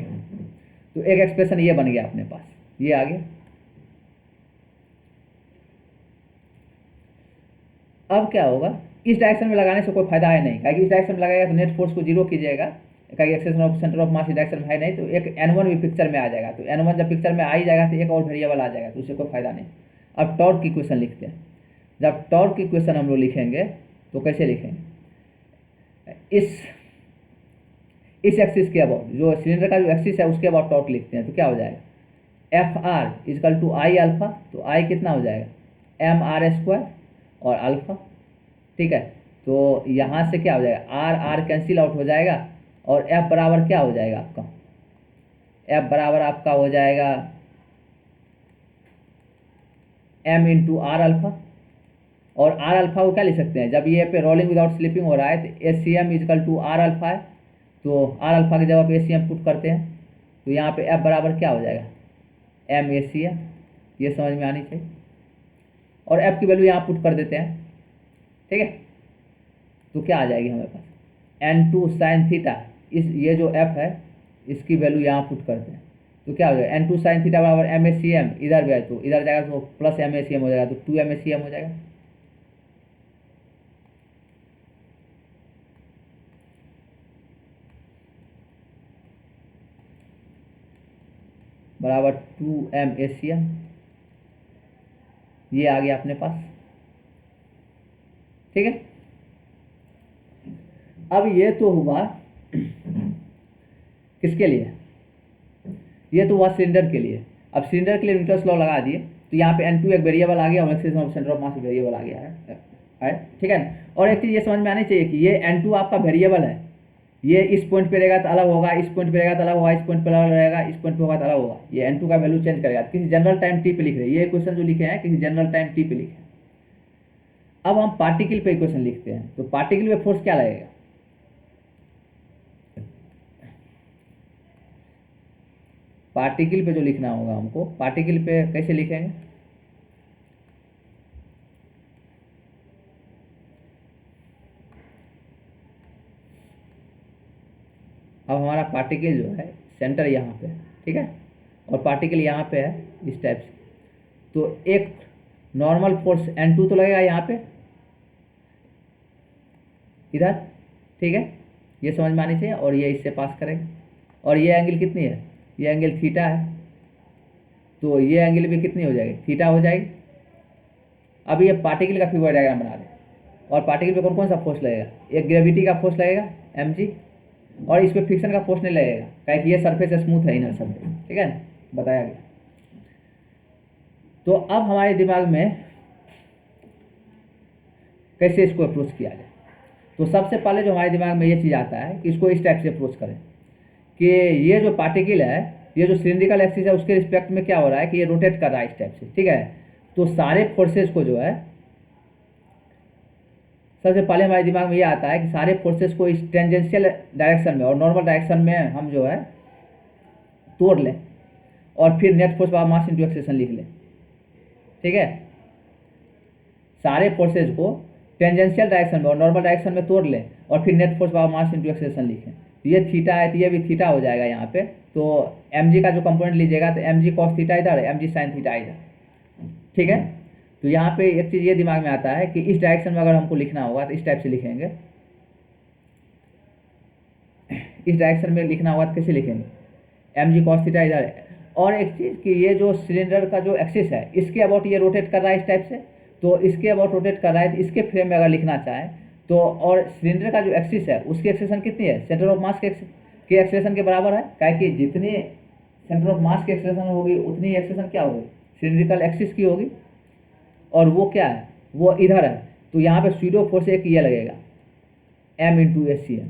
तो एक एक्सप्रेशन ये बन गया अपने पास, ये आ गया। अब क्या होगा, इस डायरेक्शन में लगाने से कोई फायदा है नहीं, क्योंकि इस डायरेक्शन में लगाएगा तो नेट फोर्स को जीरो कीजिएगा, क्योंकि एक्सेलेरेशन ऑफ सेंटर ऑफ मास इस डायरेक्शन में है नहीं। तो एक N1 भी पिक्चर में आ जाएगा, तो N1 जब पिक्चर में आ ही जाएगा तो एक और वेरिएबल आ जाएगा, तो उससे कोई फायदा नहीं। अब टॉर्क की इक्वेशन लिखते हैं। जब टॉर्क की इक्वेशन हम लोग लिखेंगे तो कैसे लिखेंगे, इस एक्सिस के अबाउट, जो सिलेंडर का जो एक्सिस है उसके अबाउट टॉर्क लिखते हैं। तो क्या हो जाएगा, F R equal to I alpha. तो आई कितना हो जाएगा, mr² और अल्फा, ठीक है। तो यहाँ से क्या हो जाएगा, आर आर कैंसिल आउट हो जाएगा, और एफ बराबर क्या हो जाएगा आपका, एफ बराबर आपका हो जाएगा m इंटू आर अल्फा। और आर अल्फा को क्या लिख सकते हैं, जब ये पे रोलिंग विदाउट स्लिपिंग हो रहा है तो ACM equal to R alpha है। तो आर अल्फा की जगह पे ACM पुट करते हैं, तो यहाँ पे एफ बराबर क्या हो जाएगा, MACM। ये समझ में आनी चाहिए। और एफ की वैल्यू यहाँ पुट कर देते हैं, ठीक है। तो क्या आ जाएगी हमारे पास, N2 sin थीटा, इस ये जो एफ है इसकी वैल्यू यहाँ पुट करते हैं। तो क्या हो जाएगा, N2 sin थीटा बराबर MACM, इधर भी है तो इधर जाएगा तो प्लस MACM हो जाएगा, तो 2MACM हो जाएगा। बराबर 2MACM, ये आ गया अपने पास, ठीक है। अब ये तो हुआ किसके लिए, ये तो हुआ सिलेंडर के लिए। अब सिलेंडर के लिए न्यूटन्स लॉ लगा दिए, तो यहाँ पे N2 एक वेरिएबल आ गया और acceleration of centre of mass variable आ गया है, ठीक है। और एक चीज़ ये समझ में आनी चाहिए कि ये N2 आपका वेरिएबल है, ये इस पॉइंट पे रहेगा तो अलग होगा, इस पॉइंट पे रहेगा तो अलग होगा, इस पॉइंट पे अलग रहेगा, इस पॉइंट पे होगा तो अलग होगा। ये N2 का वैल्यू चेंज करेगा, किसी जनरल टाइम टी पे लिख रहे हैं, ये क्वेश्चन जो लिखे हैं किसी जनरल टाइम टी पे लिखे हैं। अब हम पार्टिकल पे इक्वेशन लिखते हैं। तो पार्टिकल पे फोर्स क्या लगेगा, पार्टिकल पे जो लिखना होगा हमको, पार्टिकल पे कैसे लिखेंगे, अब हमारा पार्टिकल जो है सेंटर यहाँ पे है, ठीक है, और पार्टिकल यहाँ पे है इस टाइप से। तो एक नॉर्मल फोर्स N2 तो लगेगा यहाँ पे इधर, ठीक है, ये समझ में आनी चाहिए। और ये इससे पास करेगा, और ये एंगल कितनी है, ये एंगल थीटा है, तो ये एंगल भी कितनी हो जाएगी, थीटा हो जाएगी। अब ये पार्टिकल का फिगर डायग्राम बना दें, और पार्टिकल पे कौन कौन सा फोर्स लगेगा, एक ग्रेविटी का फोर्स लगेगा mg, और इस पर फ्रिक्शन का फोर्स नहीं लगेगा, क्योंकि ये सरफेस स्मूथ है, इनर सरफेस, ठीक है, बताया गया। तो अब हमारे दिमाग में कैसे इसको अप्रोच किया जाए, तो सबसे पहले जो हमारे दिमाग में ये चीज़ आता है कि इसको इस टाइप से अप्रोच करें कि ये जो पार्टिकल है, ये जो सिलिंड्रिकल एक्सिस है उसके रिस्पेक्ट में क्या हो रहा है कि ये रोटेट कर रहा है इस टाइप से, ठीक है। तो सारे फोर्सेस को जो है, सबसे पहले हमारे दिमाग में ये आता है कि सारे फोर्सेस को इस टेंजेंशियल डायरेक्शन में और नॉर्मल डायरेक्शन में हम जो है तोड़ लें और फिर net force by mass into acceleration लिख लें। ठीक है, सारे फोर्सेज को टेंजेंशियल डायरेक्शन में और नॉर्मल डायरेक्शन में तोड़ लें और फिर net force by mass into acceleration लिखें। ये थीटा है तो ये भी थीटा हो जाएगा यहाँ पे। तो mg का जो कंपोनेंट लीजिएगा तो mg cos थीटा इधर, mg sin थीटा इधर। ठीक है, तो यहाँ पे एक चीज़ ये दिमाग में आता है कि इस डायरेक्शन में अगर हमको लिखना होगा तो इस टाइप से लिखेंगे, इस डायरेक्शन में लिखना होगा तो कैसे लिखेंगे, mg cos थीटा इधर है। और एक चीज़ कि ये जो सिलेंडर का जो एक्सिस है इसके अबाउट ये रोटेट कर रहा है इस टाइप से, तो इसके अबाउट रोटेट कर रहा है। तो इसके फ्रेम में अगर लिखना चाहें तो, और सिलेंडर का जो एक्सिस है उसकी एक्सेलेरेशन कितनी है, सेंटर ऑफ मास के एक्सेलेरेशन के बराबर है। क्या कि जितनी सेंटर ऑफ मास की एक्सेलेरेशन होगी उतनी एक्सेलेरेशन क्या होगी, सिलेंड्रिकल एक्सिस की होगी। और वो क्या है, वो इधर है। तो यहाँ पे स्यूडो फोर्स एक ये लगेगा m into S C M,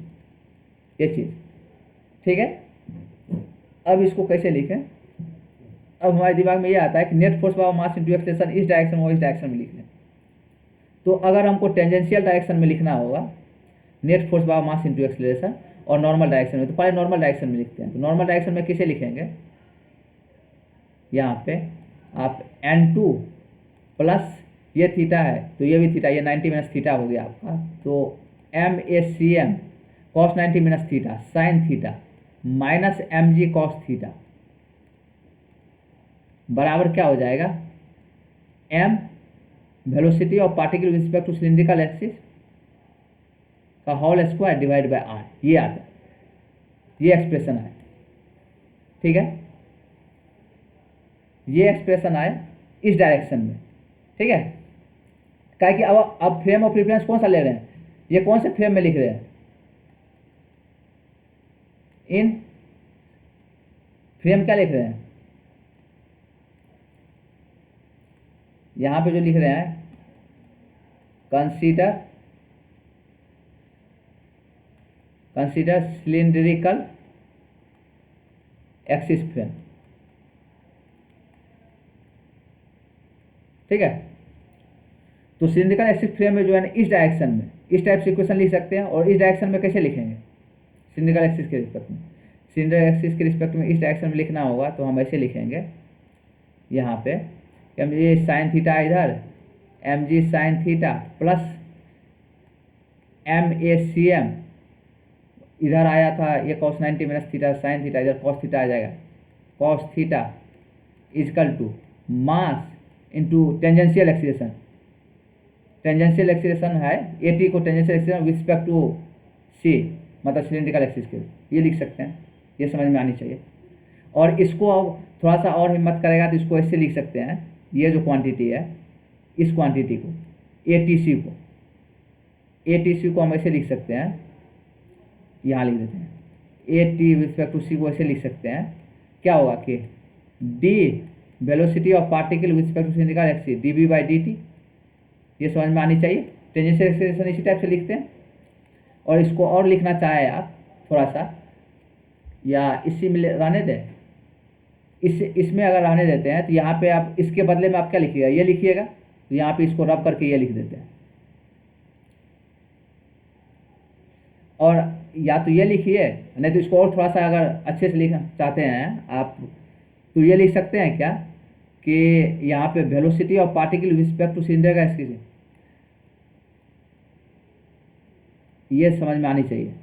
ये चीज़। ठीक है, अब इसको कैसे लिखें, अब हमारे दिमाग में ये आता है कि net force by mass into acceleration इस डायरेक्शन में और इस डायरेक्शन में लिख लें। तो अगर हमको टेंजेंशियल डायरेक्शन में लिखना होगा net force by mass into acceleration और नॉर्मल डायरेक्शन में, तो पहले नॉर्मल डायरेक्शन में लिखते हैं। तो नॉर्मल डायरेक्शन में कैसे लिखेंगे, यहाँ पे आप n2 प्लस ये थीटा है तो ये भी थीटा, ये 90 माइनस थीटा हो गया आपका। तो MACM cos 90 minus theta sine theta minus mg cos theta बराबर क्या हो जाएगा, m velocity of particle with respect to cylindrical axis का whole square divide by r। ये आता है, ये एक्सप्रेशन है। ठीक है, ये एक्सप्रेशन आए इस डायरेक्शन में। ठीक है, क्या कि अब फ्रेम ऑफ रेफरेंस कौन सा ले रहे हैं, ये कौन से फ्रेम में लिख रहे हैं, इन फ्रेम क्या लिख रहे हैं, यहाँ पे जो लिख रहे हैं कंसीडर सिलिंड्रिकल एक्सिस फ्रेम। ठीक है, तो सिलिंड्रिकल एक्सिस फ्रेम में जो है ना इस डायरेक्शन में इस टाइप से इक्वेशन लिख सकते हैं। और इस डायरेक्शन में कैसे लिखेंगे, सिलिंड्रिकल एक्सिस के रिस्पेक्ट में, सिलिंड्रिकल एक्सिस के रिस्पेक्ट में इस डायरेक्शन में लिखना होगा तो हम ऐसे लिखेंगे, यहाँ पे mg साइन थीटा इधर, mg sine theta plus MACM इधर आया था ये cos 90 minus theta sine theta, इधर cos थीटा आ जाएगा, cos theta equal to mass into tangential acceleration. Tangential acceleration है AT को tangential acceleration with respect to C, मतलब सिलिंड्रिकल एक्सिस के, ये लिख सकते हैं, ये समझ में आनी चाहिए। और इसको अब थोड़ा सा और हिम्मत करेगा तो इसको ऐसे लिख सकते हैं, ये जो क्वांटिटी है इस क्वांटिटी को ATC को हम ऐसे लिख सकते हैं, यहाँ लिख देते हैं AT with respect to C को ऐसे लिख सकते हैं। क्या होगा कि D velocity of particle with respect to cylindrical axis dB by dt, ये समझ में आनी चाहिए। टेंजेंशियल एक्सीलरेशन इसी टाइप से लिखते हैं। और इसको और लिखना चाहे आप थोड़ा सा, या इसी में रहने दें, इसमें अगर रहने देते हैं तो यहाँ पे आप इसके बदले में आप क्या लिखिएगा, ये लिखिएगा। तो यहाँ पे इसको रब करके ये लिख देते हैं, और या तो ये लिखिए, नहीं तो इसको और थोड़ा सा अगर अच्छे से लिखना चाहते हैं आप तो ये लिख सकते हैं क्या कि यहाँ पे velocity of particle with respect to cylinder का एक्सिस, ये समझ में आनी चाहिए,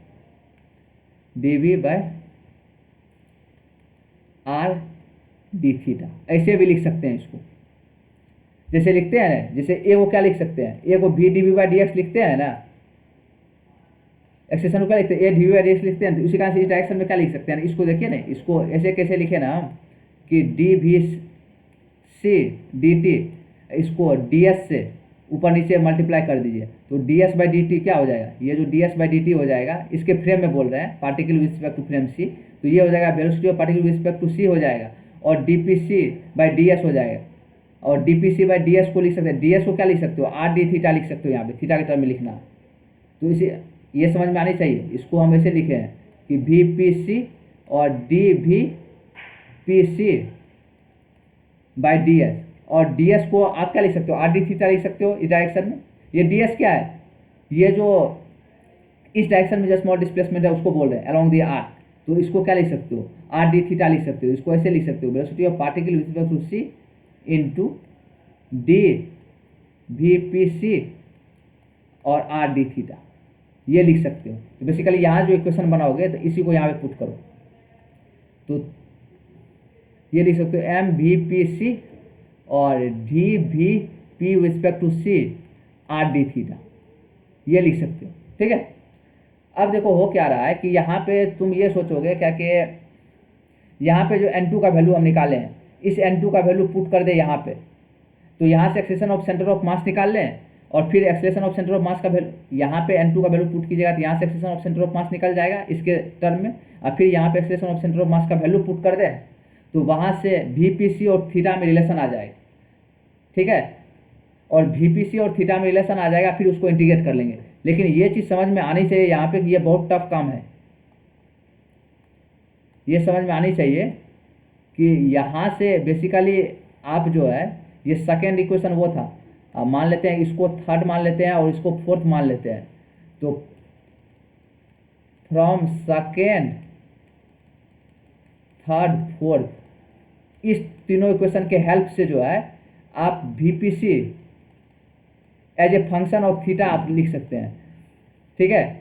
dV by r d theta, ऐसे भी लिख सकते हैं इसको। जैसे लिखते हैं ना, जैसे ए को क्या लिख सकते हैं, ए को v dV बाई dx लिखते हैं ना, एक्सेशन को क्या लिखते हैं, ए dV बाई dx लिखते हैं। तो उसी कारण से इस डायरेक्शन में क्या लिख सकते हैं, इसको देखिए ना, इसको ऐसे कैसे लिखे ना हम कि dVc dt, इसको ds से ऊपर नीचे मल्टीप्लाई कर दीजिए तो ds बाई dt क्या हो जाएगा, ये जो ds बाई dt हो जाएगा, इसके फ्रेम में बोल रहे हैं particle with respect to frame c, तो ये हो जाएगा velocity of particle with respect to c हो जाएगा, और dpc बाई ds हो जाएगा। और dpc बाई ds को लिख सकते हैं, ds को क्या लिख सकते हो, r d थीटा लिख सकते हो, यहाँ पे थीटा के टर्म में लिखना। तो इसे ये समझ में आनी चाहिए, इसको हम ऐसे लिखे हैं कि vpc और dvpc बाई ds, और ds को आप क्या लिख सकते हो, r d थीटा लिख सकते हो इस डायरेक्शन में। ये ds क्या है, ये जो इस डायरेक्शन में जो स्मॉल डिस्प्लेसमेंट है उसको बोल रहे हैं अलोंग द आर्क, तो इसको क्या लिख सकते हो, आर डी थीटा लिख सकते हो। इसको ऐसे लिख सकते हो, velocity of particle with respect to C into D V P C और आर डी थीटा, ये लिख सकते हो। तो बेसिकली यहाँ जो इक्वेशन बनाओगे तो इसी को यहाँ पे पुट करो, तो ये लिख सकते हो एम वी पी सी और D V P with respect to C R D theta, ये लिख सकते हो। ठीक है, अब देखो हो क्या रहा है कि यहाँ पे तुम ये सोचोगे क्या कि यहाँ पे जो N2 का वैल्यू हम निकाले हैं, इस N2 का वैल्यू पुट कर दे यहाँ पे, तो यहाँ से acceleration of centre of mass निकाल लें और फिर एक्सेलेरेशन ऑफ सेंटर ऑफ मास का वैल्यू यहाँ पे N2 का वैल्यू पुट कीजिएगा तो यहाँ से एक्सेलेरेशन ऑफ सेंटर ऑफ मास निकल जाएगा इसके टर्म में, और फिर यहाँ पे एक्सेलेरेशन ऑफ सेंटर ऑफ मास का वैल्यू पुट कर दे तो वहाँ से VPC और थीटा में रिलेशन आ जाएगा। ठीक है, और VPC और थीटा में रिलेशन आ जाएगा, फिर उसको इंटीग्रेट कर लेंगे। लेकिन ये चीज़ समझ में आनी चाहिए यहाँ पे कि ये बहुत टफ काम है। ये समझ में आनी चाहिए कि यहाँ से बेसिकली आप जो है, ये सेकेंड इक्वेशन वो था, अब मान लेते हैं इसको थर्ड मान लेते हैं और इसको फोर्थ मान लेते हैं, तो फ्रॉम सेकेंड थर्ड फोर्थ इस तीनों इक्वेशन के हेल्प से जो है आप VPC as a function of theta आप लिख सकते हैं। ठीक है,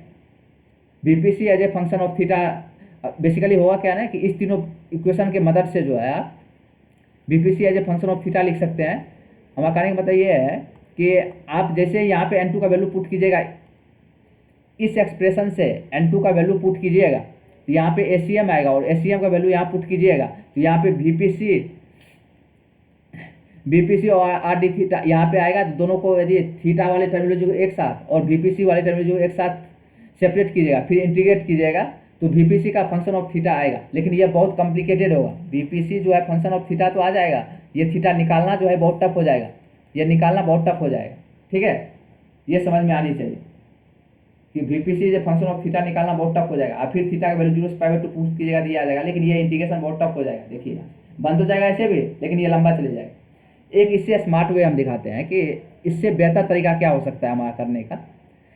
VPC as a function of theta basically होगा क्या ना कि इस तीनों इक्वेशन के मदद से जो है आप VPC as a function of theta लिख सकते हैं। हमारा कहने का मतलब ये है कि आप जैसे यहाँ पे N2 का वैल्यू पुट कीजिएगा, इस एक्सप्रेशन से N2 का वैल्यू पुट कीजिएगा तो यहाँ पे ACM आएगा, और ACM का वैल्यू यहाँ पुट कीजिएगा तो यहाँ पे VPC और आर डी थीटा यहाँ पे आएगा। तो दोनों को यदि थीटा वाले टर्मिनोलॉजी को एक साथ और VPC वाले टर्मिनोलॉजी को एक साथ सेपरेट कीजिएगा, फिर इंटीग्रेट कीजिएगा तो VPC का फंक्शन ऑफ थीटा आएगा। लेकिन ये बहुत कॉम्प्लिकेटेड होगा। VPC जो है फंक्शन ऑफ थीटा तो आ जाएगा, ये थीटा निकालना जो है बहुत टफ हो जाएगा, ये निकालना बहुत टफ हो जाएगा। ठीक है, ये समझ में आनी चाहिए कि VPC जो फंक्शन ऑफ थीटा निकालना बहुत टफ हो जाएगा, और फिर थीटा का वैल्यू 0 पुट कीजिएगा तो ये आ जाएगा। लेकिन ये इंटीग्रेशन बहुत टफ हो जाएगा। देखिए बंद हो जाएगा ऐसे भी, लेकिन ये लंबा चले जाएगा। एक इससे स्मार्ट वे हम दिखाते हैं कि इससे बेहतर तरीका क्या हो सकता है हमारा करने का।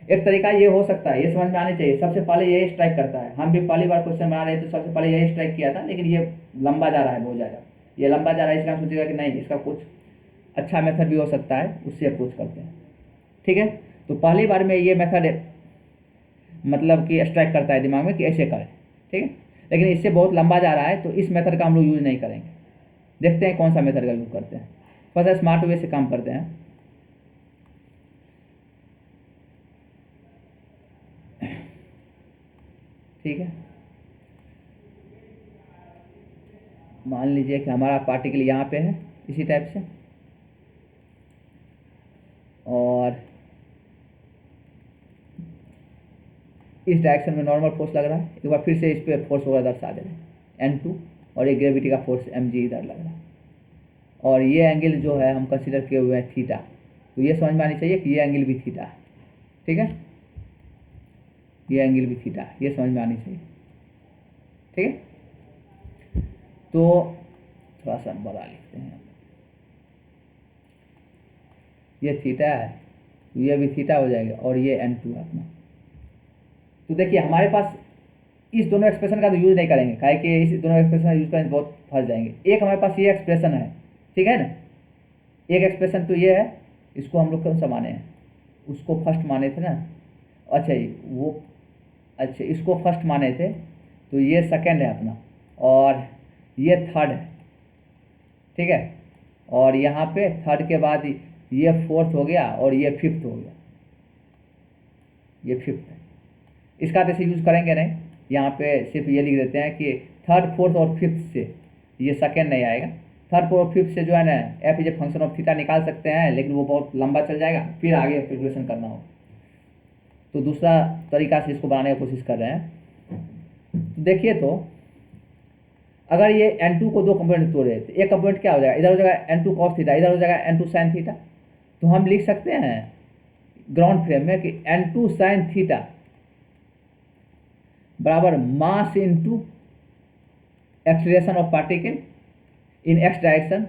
एक तरीका ये हो सकता है, ये समझ में आनी चाहिए। सबसे पहले यही स्ट्राइक करता है, हम भी पहली बार क्वेश्चन बना रहे थे तो सबसे पहले यही स्ट्राइक किया था, लेकिन ये लंबा जा रहा है बहुत ज़्यादा, ये लंबा जा रहा है। इसका सोचेगा कि नहीं, इसका कुछ अच्छा मेथड भी हो सकता है, उससे अप्रोच करते हैं। ठीक है, तो पहली बार में ये मेथड मतलब कि स्ट्राइक करता है दिमाग में कि ऐसे करें। ठीक है, लेकिन इससे बहुत लंबा जा रहा है तो इस मेथड का हम लोग यूज़ नहीं करेंगे। देखते हैं कौन सा मेथड का यूज़ करते हैं। फर्स्ट स्मार्ट वे से काम करते हैं। ठीक है, मान लीजिए कि हमारा पार्टिकल यहाँ पे है इसी टाइप से, और इस डायरेक्शन में नॉर्मल फोर्स लग रहा है। एक बार फिर से इस पर फोर्स वगैरह दर्शा दे रहे हैं N2, और एक ग्रेविटी का फोर्स mg इधर लग रहा है, और ये एंगल जो है हम कंसीडर किए हुए हैं थीटा। तो ये समझ में आनी चाहिए कि ये एंगल भी थीटा है। ठीक है, ये एंगल भी थीटा है, ये समझ में आनी चाहिए। ठीक है, तो थोड़ा सा बड़ा लिखते हैं, ये थीटा है, ये भी थीटा हो जाएगा, और ये N2 है अपना। तो देखिए हमारे पास इस दोनों एक्सप्रेशन का तो यूज़ नहीं करेंगे, काहे कि इस दोनों एक्सप्रेशन का यूज़ करेंगे बहुत फंस जाएंगे। एक हमारे पास ये एक्सप्रेशन है, ठीक है ना, एक एक्सप्रेशन तो ये है, इसको हम लोग कौन सा माने हैं, उसको फर्स्ट माने थे ना, अच्छा वो अच्छा इसको फर्स्ट माने थे, तो ये सेकंड है अपना, और ये थर्ड है। ठीक है, और यहाँ पे थर्ड के बाद ये फोर्थ हो गया और ये फिफ्थ हो गया, ये फिफ्थ है। इसका जैसे यूज़ करेंगे नहीं, यहाँ पे सिर्फ ये लिख देते हैं कि थर्ड फोर्थ और फिफ्थ से ये सेकेंड नहीं आएगा। थर्ड फोर्थ और फिफ्थ से जो है ना F is a function of theta निकाल सकते हैं, लेकिन वो बहुत लंबा चल जाएगा, फिर आगे कैलकुलेशन करना हो। तो दूसरा तरीका से इसको बनाने की कोशिश कर रहे हैं। तो देखिए, तो अगर ये N2 को दो कंपोनेंट तोड़े तो एक कंपोनेंट क्या हो जाएगा, इधर हो जाएगा N2 cos थीटा, इधर हो जाएगा N2 sin थीटा। तो हम लिख सकते हैं ग्राउंड फ्रेम में कि N2 sin थीटा बराबर mass into acceleration of particle in x direction.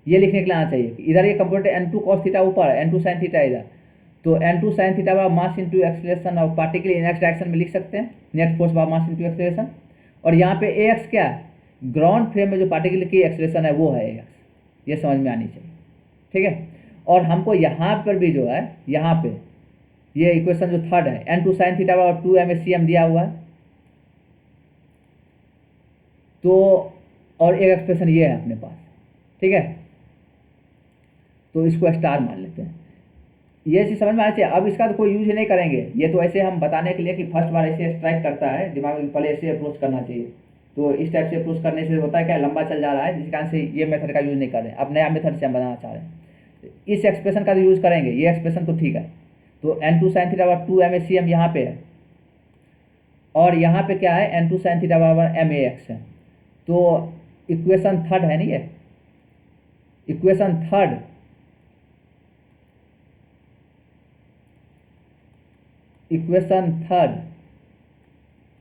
ये लिखने के लिए आना चाहिए कि इधर ये कंपोनेंट N2 cos थीटा ऊपर है, N2 sin थीटा इधर, तो n2 sin थीटा बराबर mass into acceleration of particle in x direction में लिख सकते हैं, नेट फोर्स बराबर मास इंटू एक्सेलरेशन। और यहाँ पे ax क्या है, ग्राउंड फ्रेम में जो पार्टिकल की एक्सेलरेशन है वो है ax, ये समझ में आनी चाहिए, ठीक है। और हमको यहाँ पर भी जो है, यहाँ पे ये इक्वेशन जो थर्ड है, n2 sin थीटा बराबर 2m/cm दिया हुआ है, तो और एक एक्सप्रेशन ये है अपने पास, ठीक है। तो इसको स्टार मान लेते हैं, ये चीज़ समझ में आना चाहिए। अब इसका तो कोई यूज नहीं करेंगे, ये तो ऐसे हम बताने के लिए कि फर्स्ट बार ऐसे स्ट्राइक करता है दिमाग में, पहले ऐसे अप्रोच करना चाहिए। तो इस टाइप से अप्रोच करने से होता है क्या, लंबा चल जा रहा है, जिस कारण से ये मेथड का यूज़ नहीं कर रहे हैं, अब नया मेथड से हम बनाना चाह रहे हैं। इस एक्सप्रेशन का तो यूज़ करेंगे, ये एक्सप्रेशन तो ठीक है। तो n2 sin थीटा बराबर 2m/cm यहाँ पे है, और यहाँ पे क्या है, n2 sin थीटा बराबर max है। तो इक्वेशन थर्ड है नहीं है, इक्वेशन थर्ड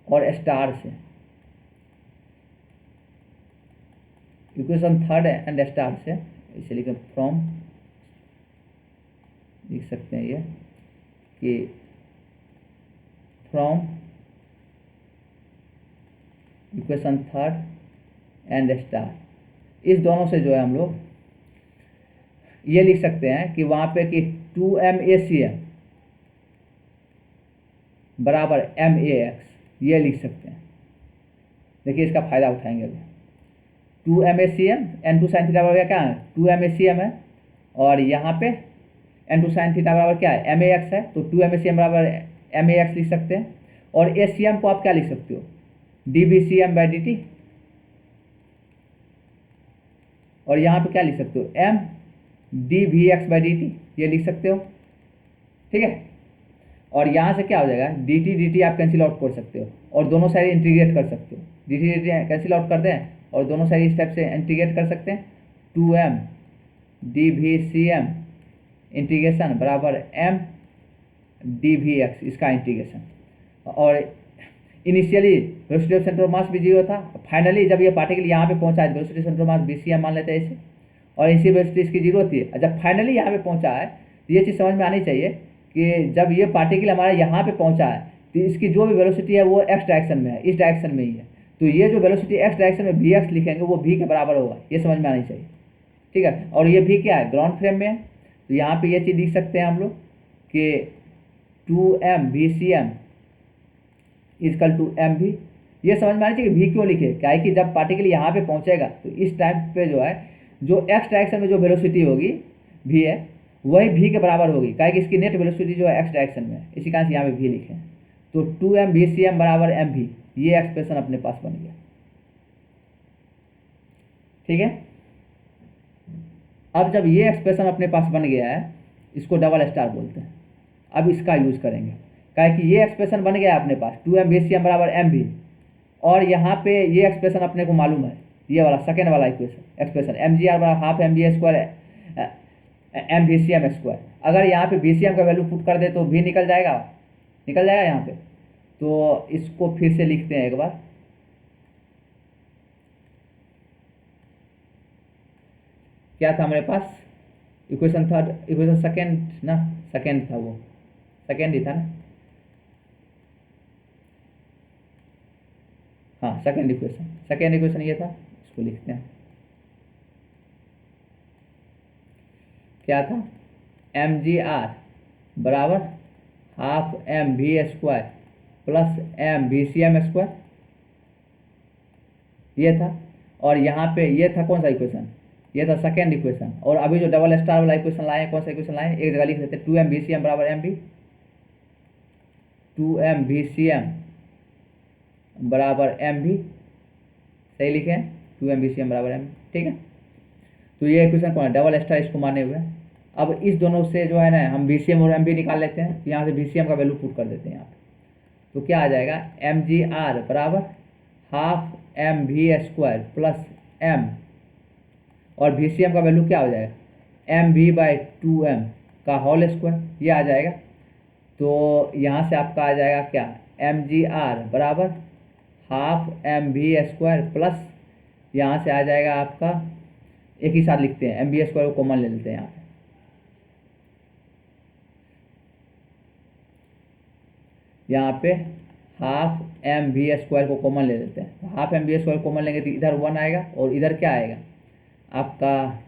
और स्टार से, इक्वेशन थर्ड एंड स्टार से, इसे लिखें फ्रॉम, लिख सकते हैं ये कि from equation third and star, इस दोनों से जो है हम लोग ये लिख सकते हैं कि वहाँ पे कि 2m/cm बराबर max, ये लिख सकते हैं। देखिए इसका फायदा उठाएंगे अभी। 2m/cm, n2 sin थीटा बराबर क्या है, 2m/cm है, और यहाँ पे n2 sin थीटा बराबर क्या है, max है, तो 2m/cm बराबर max लिख सकते हैं। और acm को आप क्या लिख सकते हो, dBcm/dt, और यहाँ पे क्या लिख सकते हो, m dVx/dt, ये लिख सकते हो, ठीक है। और यहाँ से क्या हो जाएगा, dt आप कैंसिल आउट कर सकते हो, और दोनों साइड इंटीग्रेट कर सकते हो, dt कैंसिल आउट कर दें और दोनों साइड इस टाइप से इंटीग्रेट कर सकते हैं। 2m dVcm इंटीग्रेशन बराबर m dVx, इसका इंटीग्रेशन। और initially velocity of centre of मास भी 0 था, फाइनली जब ये पार्टिकल यहाँ पे पहुंचा है, velocity centre of mass VCM मान लेते हैं इसे, और इसी वेलोसिटी इसकी 0 थी। जब फाइनली यहाँ पे पहुंचा है, तो ये चीज़ समझ में आनी चाहिए कि जब ये पार्टिकल हमारा यहाँ पे पहुंचा है, तो इसकी जो भी वेलोसिटी है वो एक्स डायरेक्शन में है, इस डायरेक्शन में ही है। तो ये जो वेलोसिटी एक्स डायरेक्शन में Vx लिखेंगे वो v के बराबर होगा, ये समझ में आनी चाहिए, ठीक है। और ये v क्या है, ग्राउंड फ्रेम में है, तो यहाँ पे ये चीज़ लिख सकते हैं हम लोग कि 2m/VCM इजकल टू mv। ये समझ में आनी चाहिए v क्यों लिखे, क्या है कि जब पार्टिकल यहाँ पे पहुँचेगा तो इस टाइम पे जो है, जो एक्स डायरेक्शन में जो वेलोसिटी होगी v है, वही v के बराबर होगी, क्या है कि इसकी नेट वेलोसिटी जो है एक्स डायरेक्शन में है, इसी कारण से यहाँ पे v लिखे। तो 2m/VCM बराबर mv, ये एक्सप्रेशन अपने पास बन गया, ठीक है। अब जब ये एक्सप्रेशन अपने पास बन गया है, इसको डबल स्टार बोलते हैं। अब इसका यूज करेंगे, क्या है कि ये एक्सप्रेशन बन गया अपने पास 2m/VCM बराबर mv, और यहाँ पे ये एक्सप्रेशन अपने को मालूम है, ये वाला सेकेंड वाला एक्सप्रेशन mgr बराबर हाफ mv² m/VCM²। अगर यहाँ पे VCM का वैल्यू पुट कर दे तो v निकल जाएगा यहाँ पे। तो इसको फिर से लिखते हैं एक बार, क्या था हमारे पास, इक्वेशन थर्ड, इक्वेशन सेकेंड ना, सेकेंड था, वो सेकेंड ही था ना, हाँ सेकेंड इक्वेशन ये था, इसको लिखते हैं, क्या था, mgr बराबर हाफ mv² प्लस mVCM², ये था। और यहाँ पे ये था कौन सा इक्वेशन, ये था सेकेंड इक्वेशन। और अभी जो डबल स्टार वाला इक्वेशन लाए, कौन सा इक्वेशन लाए, एक जगह लिख देते हैं 2m/VCM बराबर mv, 2m/VCM बराबर mv, सही लिखे हैं, 2m/VCM बराबर mv, ठीक है। तो ये इक्वेशन कौन है, डबल स्टार, इसको माने हुए। अब इस दोनों से जो है ना हम VCM और mv निकाल लेते हैं, यहाँ से VCM का वैल्यू पुट कर देते हैं यहाँ पे। तो क्या आ जाएगा, mgr बराबर हाफ mv² प्लस m, और VCM का वैल्यू क्या हो जाएगा, mv/2m का होल स्क्वायर, ये आ जाएगा। तो यहाँ से आपका आ जाएगा क्या, mgr बराबर हाफ mv² प्लस, यहाँ से आ जाएगा आपका, एक ही साथ लिखते हैं, mv² को कॉमन ले लेते हैं यहाँ पे, यहाँ पे हाफ एम वी स्क्वायर को कॉमन ले लेते हैं। Half M V square common लेंगे तो इधर 1 आएगा और इधर क्या आएगा आपका,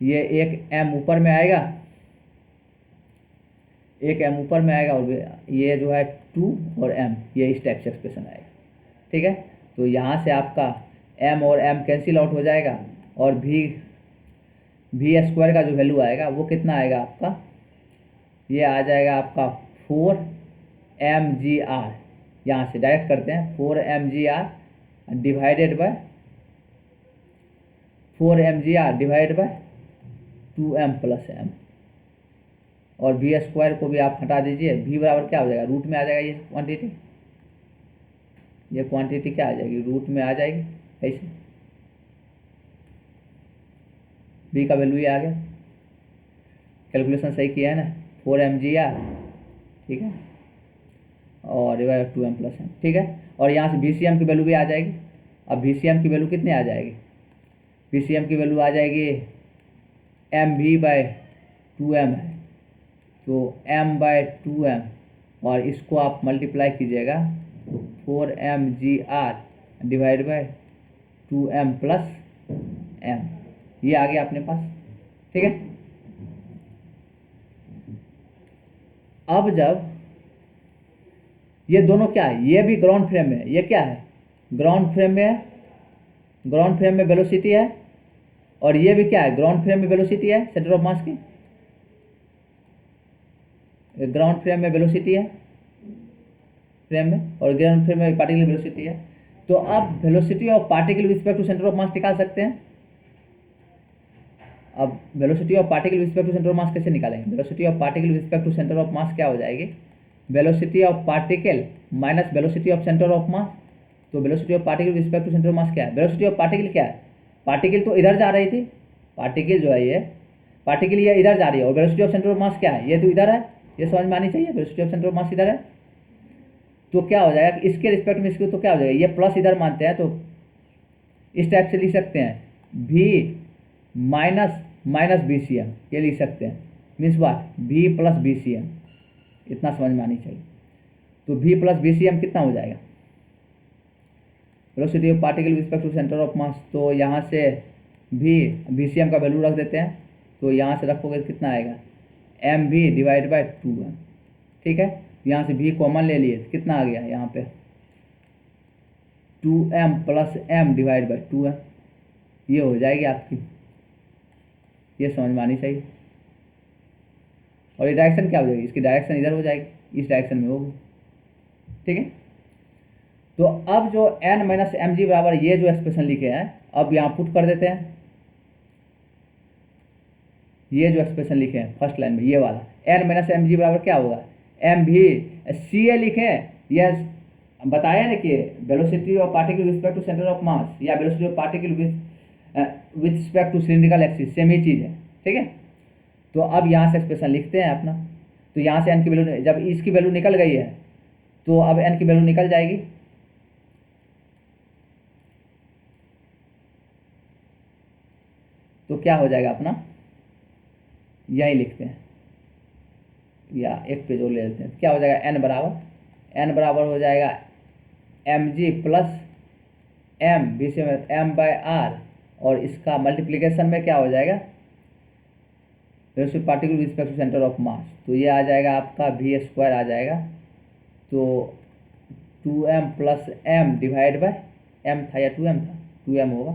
ये एक एम ऊपर में आएगा, एक एम ऊपर में आएगा और ये जो है 2 और एम, ये इस टाइप से एक्सप्रेशन आएगा। ठीक है, तो यहाँ से आपका एम और एम कैंसिल आउट हो जाएगा और वी स्क्वायर का जो वैल्यू आएगा वो कितना आएगा आपका, ये आ जाएगा आपका 4 mgr। यहाँ से डायरेक्ट करते हैं, 4 mgr divided by 2m plus m, और वी स्क्वायर को भी आप हटा दीजिए। वी बराबर क्या हो जाएगा, रूट में आ जाएगा ये क्वांटिटी क्या आ जाएगी, रूट में आ जाएगी। ऐसे वी का वैल्यू ये आ गया। कैलकुलेशन सही किया है ना, 4 mgr, ठीक है, और 2m प्लस m, ठीक है। और यहाँ से VCM की वैल्यू भी आ जाएगी। अब VCM की वैल्यू कितनी आ जाएगी, VCM की वैल्यू आ जाएगी mv/2m है, तो m/2m, और इसको आप मल्टीप्लाई कीजिएगा तो 4 mgr divide by 2m plus m, ये आ गया अपने पास। ठीक है, अब जब ये दोनों क्या है, ये भी ग्राउंड फ्रेम में है, ये क्या है ग्राउंड फ्रेम में है, ग्राउंड फ्रेम में वेलोसिटी है, और ये भी क्या है ग्राउंड फ्रेम में वेलोसिटी है सेंटर ऑफ मास की, ग्राउंड फ्रेम में वेलोसिटी है फ्रेम में, और ग्राउंड फ्रेम में पार्टिकल वेलोसिटी है। तो आप velocity of particle with respect to centre of mass निकाल सकते हैं। अब velocity of particle with respect to centre of mass कैसे निकालेंगे, velocity of particle with respect to centre of mass क्या हो जाएगी, velocity of particle minus velocity of centre of mass. तो velocity of particle with respect to centre of mass क्या है, velocity of particle क्या है, पार्टिकल तो इधर जा रही थी, पार्टिकल जो है ये पार्टिकल ये इधर जा रही है, और velocity of centre of mass क्या है, ये तो इधर है, ये समझ में आनी चाहिए, वेलोसिटी ऑफ सेंटर ऑफ मास इधर है। तो क्या हो जाएगा इसके रिस्पेक्ट में, इसके तो क्या हो जाएगा, ये प्लस इधर मानते हैं तो इस टाइप से लिख सकते हैं, v माइनस BCM, ये लिख सकते हैं, means what v plus BCM, इतना समझ में आनी चाहिए। तो v प्लस BCM कितना हो जाएगा, velocity of particle with respect to centre of mass. तो यहाँ से VCM का वैल्यू रख देते हैं, तो यहाँ से रखोगे कितना आएगा mv डिवाइड बाय 2m। ठीक है, यहाँ से v कॉमन ले लिए तो कितना आ गया यहाँ पे 2m plus m divide by 2m, ये हो जाएगी आपकी, ये समझ में आनी चाहिए। और ये डायरेक्शन क्या हो जाएगी, इसकी डायरेक्शन इधर हो जाएगी, इस डायरेक्शन में होगी। ठीक है, तो अब जो n माइनस mg बराबर ये जो एक्सप्रेशन लिखे हैं, अब यहाँ पुट कर देते हैं, ये जो एक्सप्रेशन लिखे हैं फर्स्ट लाइन में ये वाला n माइनस mg बराबर क्या होगा, mv ca लिखे, यह बताया ना कि velocity of particle with respect to centre of mass या velocity of particle with respect to cylindrical axis same ही चीज़ है। ठीक है, तो अब यहाँ से एक्सप्रेशन लिखते हैं अपना, तो यहाँ से n की वैल्यू, जब इसकी वैल्यू निकल गई है तो अब n की वैल्यू निकल जाएगी, तो क्या हो जाएगा अपना, यही लिखते हैं या एक पेज और ले लेते हैं, क्या हो जाएगा n बराबर हो जाएगा mg plus m BCM m/r, और इसका मल्टीप्लिकेशन में क्या हो जाएगा velocity particle with respect to centre of mass, तो ये आ जाएगा आपका v स्क्वायर आ जाएगा, तो 2m plus m divide by m था या 2m था, 2m होगा,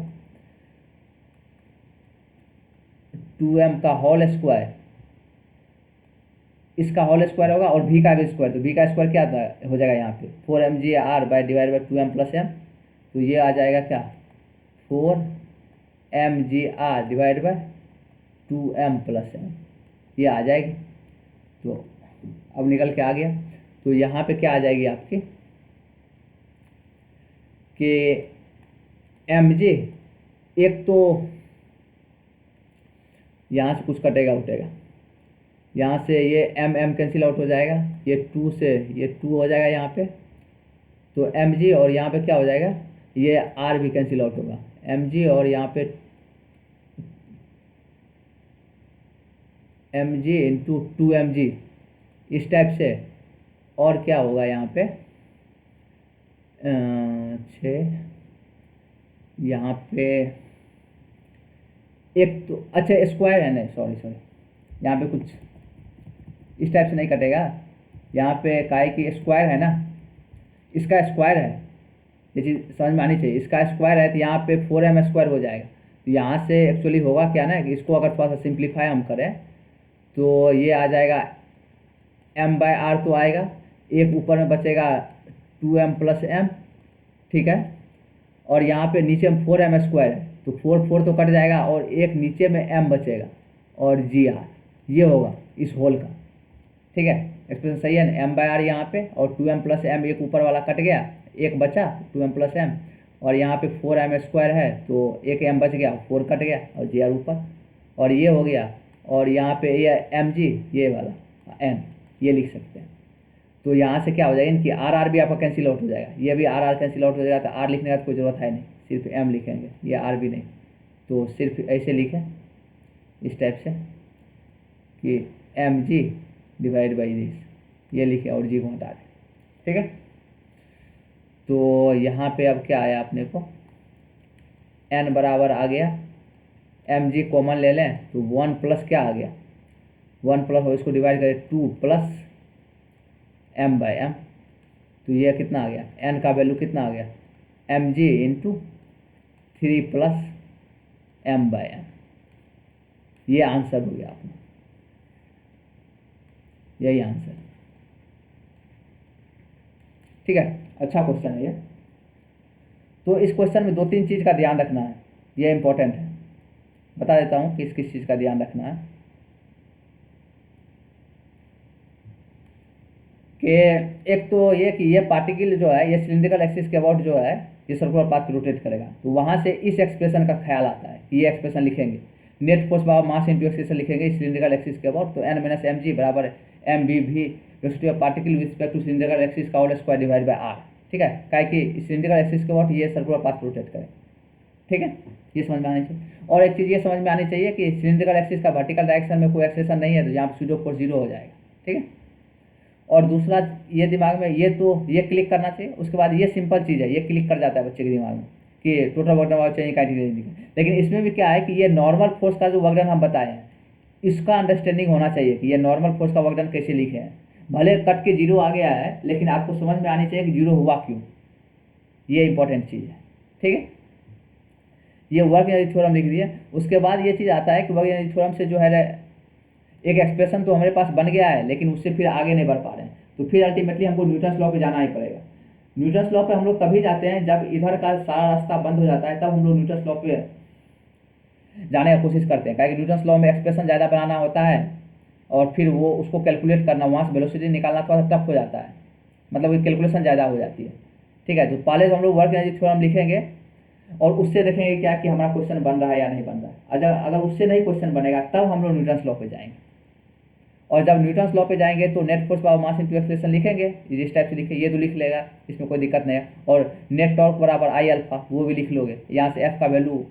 2m का होल स्क्वायर, इसका होल स्क्वायर होगा, और v का भी स्क्वायर, तो v का स्क्वायर क्या हो जाएगा यहाँ पे 4 mgr by divide by 2m plus m, तो ये आ जाएगा क्या 4 mgr divide by 2m plus m, ये आ जाएगी। तो अब निकल के आ गया, तो यहाँ पे क्या आ जाएगी आपकी कि mg, एक तो यहाँ से कुछ कटेगा उठेगा, यहाँ से ये m कैंसिल आउट हो जाएगा, ये 2 से ये 2 हो जाएगा यहाँ पे, तो mg, और यहाँ पे क्या हो जाएगा ये r भी कैंसिल आउट होगा, mg और यहाँ पे mg इंटू 2mg, इस टाइप से और क्या होगा यहाँ पे 6, यहाँ पे एक तो अच्छा स्क्वायर है, नहीं सॉरी यहाँ पे कुछ इस टाइप से नहीं कटेगा। यहाँ पे काय की स्क्वायर है ना, इसका स्क्वायर है, ये चीज़ समझ में आनी चाहिए। इसका स्क्वायर है तो यहाँ पे 4m स्क्वायर हो जाएगा। तो यहाँ से एक्चुअली होगा क्या ना कि इसको अगर थोड़ा सा सिंप्लीफाई हम करें तो ये आ जाएगा m/r तो आएगा, एक ऊपर में बचेगा 2m + m, ठीक है। और यहाँ पे नीचे में 4m स्क्वायर है तो 4 तो कट जाएगा और एक नीचे में m बचेगा और gr, ये होगा इस होल का, ठीक है। एक्सप्रेशन सही है ना, m/r यहाँ पे और 2m + m, एक ऊपर वाला कट गया, एक बचा 2m + m, और यहाँ पे 4m स्क्वायर है तो एक m बच गया, 4 कट गया और gr ऊपर, और ये हो गया। और यहाँ पे ये mg, ये वाला n, ये लिख सकते हैं। तो यहाँ से क्या हो जाएगा कि आर भी आपका कैंसिल आउट हो जाएगा, ये भी आर कैंसिल आउट हो जाएगा। तो आर लिखने का कोई ज़रूरत है नहीं, सिर्फ m लिखेंगे, ये आर भी नहीं, तो सिर्फ ऐसे लिखें इस टाइप से कि mg / दिस, ये लिखे और g को हटा दें, ठीक है। तो यहाँ पे अब क्या आया अपने को, n बराबर आ गया, mg कॉमन ले लें तो 1 प्लस क्या आ गया, 1 प्लस, और इसको डिवाइड करें 2 + m/m, तो ये कितना आ गया, n का वैल्यू कितना आ गया, mg × 3 + m/m, ये आंसर हो गया अपना, यही आंसर, ठीक है। अच्छा क्वेश्चन है ये। तो इस क्वेश्चन में 2-3 चीज़ का ध्यान रखना है, ये इंपॉर्टेंट है, बता देता हूँ किस किस चीज़ का ध्यान रखना है। कि एक तो ये कि ये पार्टिकल जो है ये सिलिंड्रिकल एक्सिस के अबाउट जो है ये सर्कुलर पाथ पे रोटेट करेगा, तो वहाँ से इस एक्सप्रेशन का ख्याल आता है कि ये एक्सप्रेशन लिखेंगे, net force by mass into expression लिखेंगे सिलिंड्रिकल एक्सिस के अबाउट, तो n - mg बराबर mv velocity of particle with respect to cylindrical axis का whole square divide by r, ठीक है। काहे कि सिलिंड्रिकल एक्सिस के अबाउट ये सर्कुलर पाथ पे रोटेट करे, ठीक है, ये समझ में आनी चाहिए। और एक चीज़ ये समझ में आनी चाहिए कि सिलिंड्रिकल एक्सिस का वर्टिकल डायरेक्शन में कोई एक्सेशन नहीं है, तो यहाँ पर सूडो फोर्स 0 हो जाएगा, ठीक है। और दूसरा ये दिमाग में ये क्लिक करना चाहिए। उसके बाद ये सिंपल चीज़ है, ये क्लिक कर जाता है बच्चे के दिमाग में कि टोटल वर्क डन चाहिए काइनेटिक, लेकिन इसमें भी क्या है कि ये नॉर्मल फोर्स का जो वर्क डन हम बताए हैं इसका अंडरस्टैंडिंग होना चाहिए कि ये नॉर्मल फोर्स का वर्क डन कैसे लिखे हैं। भले कट के 0 आ गया है लेकिन आपको समझ में आनी चाहिए कि 0 हुआ क्यों, ये इंपॉर्टेंट चीज़ है, ठीक है। ये वर्क एनर्जी थ्योरम लिख दिया। उसके बाद ये चीज़ आता है कि वर्क एनर्जी थ्योरम से जो है एक एक्सप्रेशन तो हमारे पास बन गया है लेकिन उससे फिर आगे नहीं बढ़ पा रहे हैं, तो फिर अल्टीमेटली हमको न्यूटन्स लॉ पे जाना ही पड़ेगा। न्यूटन्स लॉ पे हम लोग तभी जाते हैं जब इधर का सारा रास्ता बंद हो जाता है, तब हम लोग न्यूटन्स लॉ पे जाने की कोशिश करते हैं, क्योंकि न्यूटन्स लॉ में एक्सप्रेशन ज़्यादा बनाना होता है और फिर वो उसको कैलकुलेट करना, वहाँ से वेलोसिटी निकालना थोड़ा सा टफ हो जाता है, मतलब कैलकुलेशन ज़्यादा हो जाती है, ठीक है। तो पहले तो हम लोग वर्क एनर्जी थ्योरम लिखेंगे और उससे देखेंगे क्या कि हमारा क्वेश्चन बन रहा है या नहीं बन रहा है। अगर उससे नहीं क्वेश्चन बनेगा तब हम लोग न्यूटन्स लॉ पे जाएंगे, और जब न्यूटन्स लॉ पे जाएंगे तो net force by mass into acceleration लिखेंगे, इस टाइप से लिखे, ये तो लिख लेगा, इसमें कोई दिक्कत नहीं है। और नेट टॉर्क बराबर I α, वो भी लिख लोगे, यहाँ से f का वैल्यू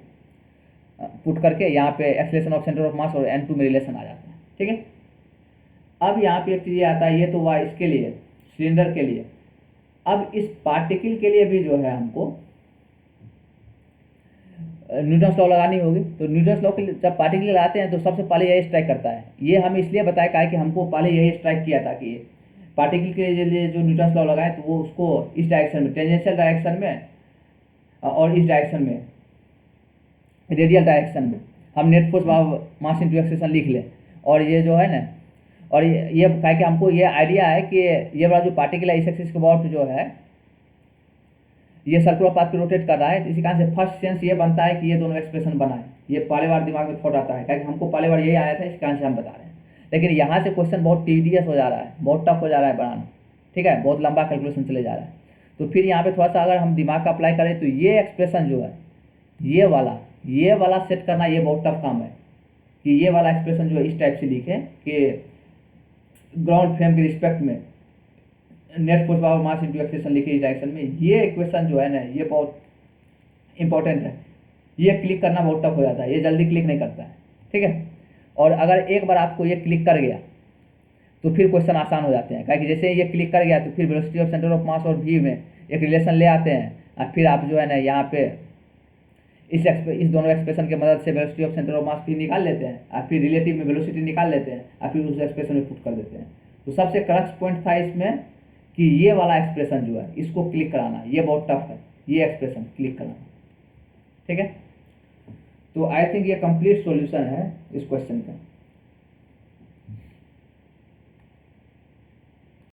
पुट करके यहाँ पे एक्सेलरेशन ऑफ सेंटर ऑफ मास और n2 में रिलेशन आ जाता है, ठीक है। अब यहाँ पे एक चीज़ आता है, ये तो हुआ इसके लिए, सिलेंडर के लिए। अब इस पार्टिकल के लिए भी जो है हमको न्यूटन्स लॉ लगानी होगी। तो न्यूटन्स लॉ के लिए जब पार्टिकल लगाते हैं तो सबसे पहले यही स्ट्राइक करता है, ये हम इसलिए बताया क्या है कि हमको पहले यही स्ट्राइक किया था कि पार्टिकल के लिए जो न्यूटन्स लॉ लगाए तो वो उसको इस डायरेक्शन में, टेंजेंशियल डायरेक्शन में और इस डायरेक्शन में, रेडियल डायरेक्शन में हम net force mass into acceleration लिख लें। और ये जो है ना, और ये क्या कि हमको ये आइडिया है कि ये वाला जो पार्टिकल है इस एक्सिस के अबाउट जो है ये सर्कुलर पाथ पे रोटेट कर रहा है, तो इसी कारण से फर्स्ट सेंस ये बनता है कि ये दोनों एक्सप्रेशन बना है। ये पहले बार दिमाग में थॉट आता है, क्योंकि हमको पहले बार यही आया था, इस कारण से हम बता रहे हैं। लेकिन यहाँ से क्वेश्चन बहुत टीडियस हो जा रहा है, बहुत टफ हो जा रहा है बनाना, ठीक है, बहुत लंबा कैलकुलेशन चले जा रहा है। तो फिर यहाँ पे थोड़ा सा अगर हम दिमाग का अप्लाई करें तो ये एक्सप्रेशन जो है ये वाला सेट करना ये बहुत टफ काम है कि ये वाला एक्सप्रेशन जो है इस टाइप से लिखें कि ग्राउंड फ्रेम के रिस्पेक्ट में net force by mass into acceleration लिखे इस डायरेक्शन में। ये इक्वेशन जो है ना ये बहुत इंपॉर्टेंट है, ये क्लिक करना बहुत टफ हो जाता है, ये जल्दी क्लिक नहीं करता है, ठीक है। और अगर एक बार आपको ये क्लिक कर गया तो फिर क्वेश्चन आसान हो जाते हैं, क्योंकि जैसे ये क्लिक कर गया तो फिर वेलोसिटी ऑफ सेंटर ऑफ मास और v में एक रिलेशन ले आते हैं, और फिर आप जो है ना यहाँ पे इस दोनों एक्सप्रेशन की मदद से वेलोसिटी ऑफ सेंटर ऑफ मास भी निकाल लेते हैं, और फिर रिलेटिव में वेलोसिटी निकाल लेते हैं, और फिर उस एक्सप्रेशन में पुट कर देते हैं। तो सबसे क्रक्स पॉइंट था इसमें कि ये वाला एक्सप्रेशन जो है इसको क्लिक कराना, ये बहुत टफ है, ये एक्सप्रेशन क्लिक कराना। ठीक है, तो आई थिंक ये कंप्लीट सॉल्यूशन है इस क्वेश्चन का।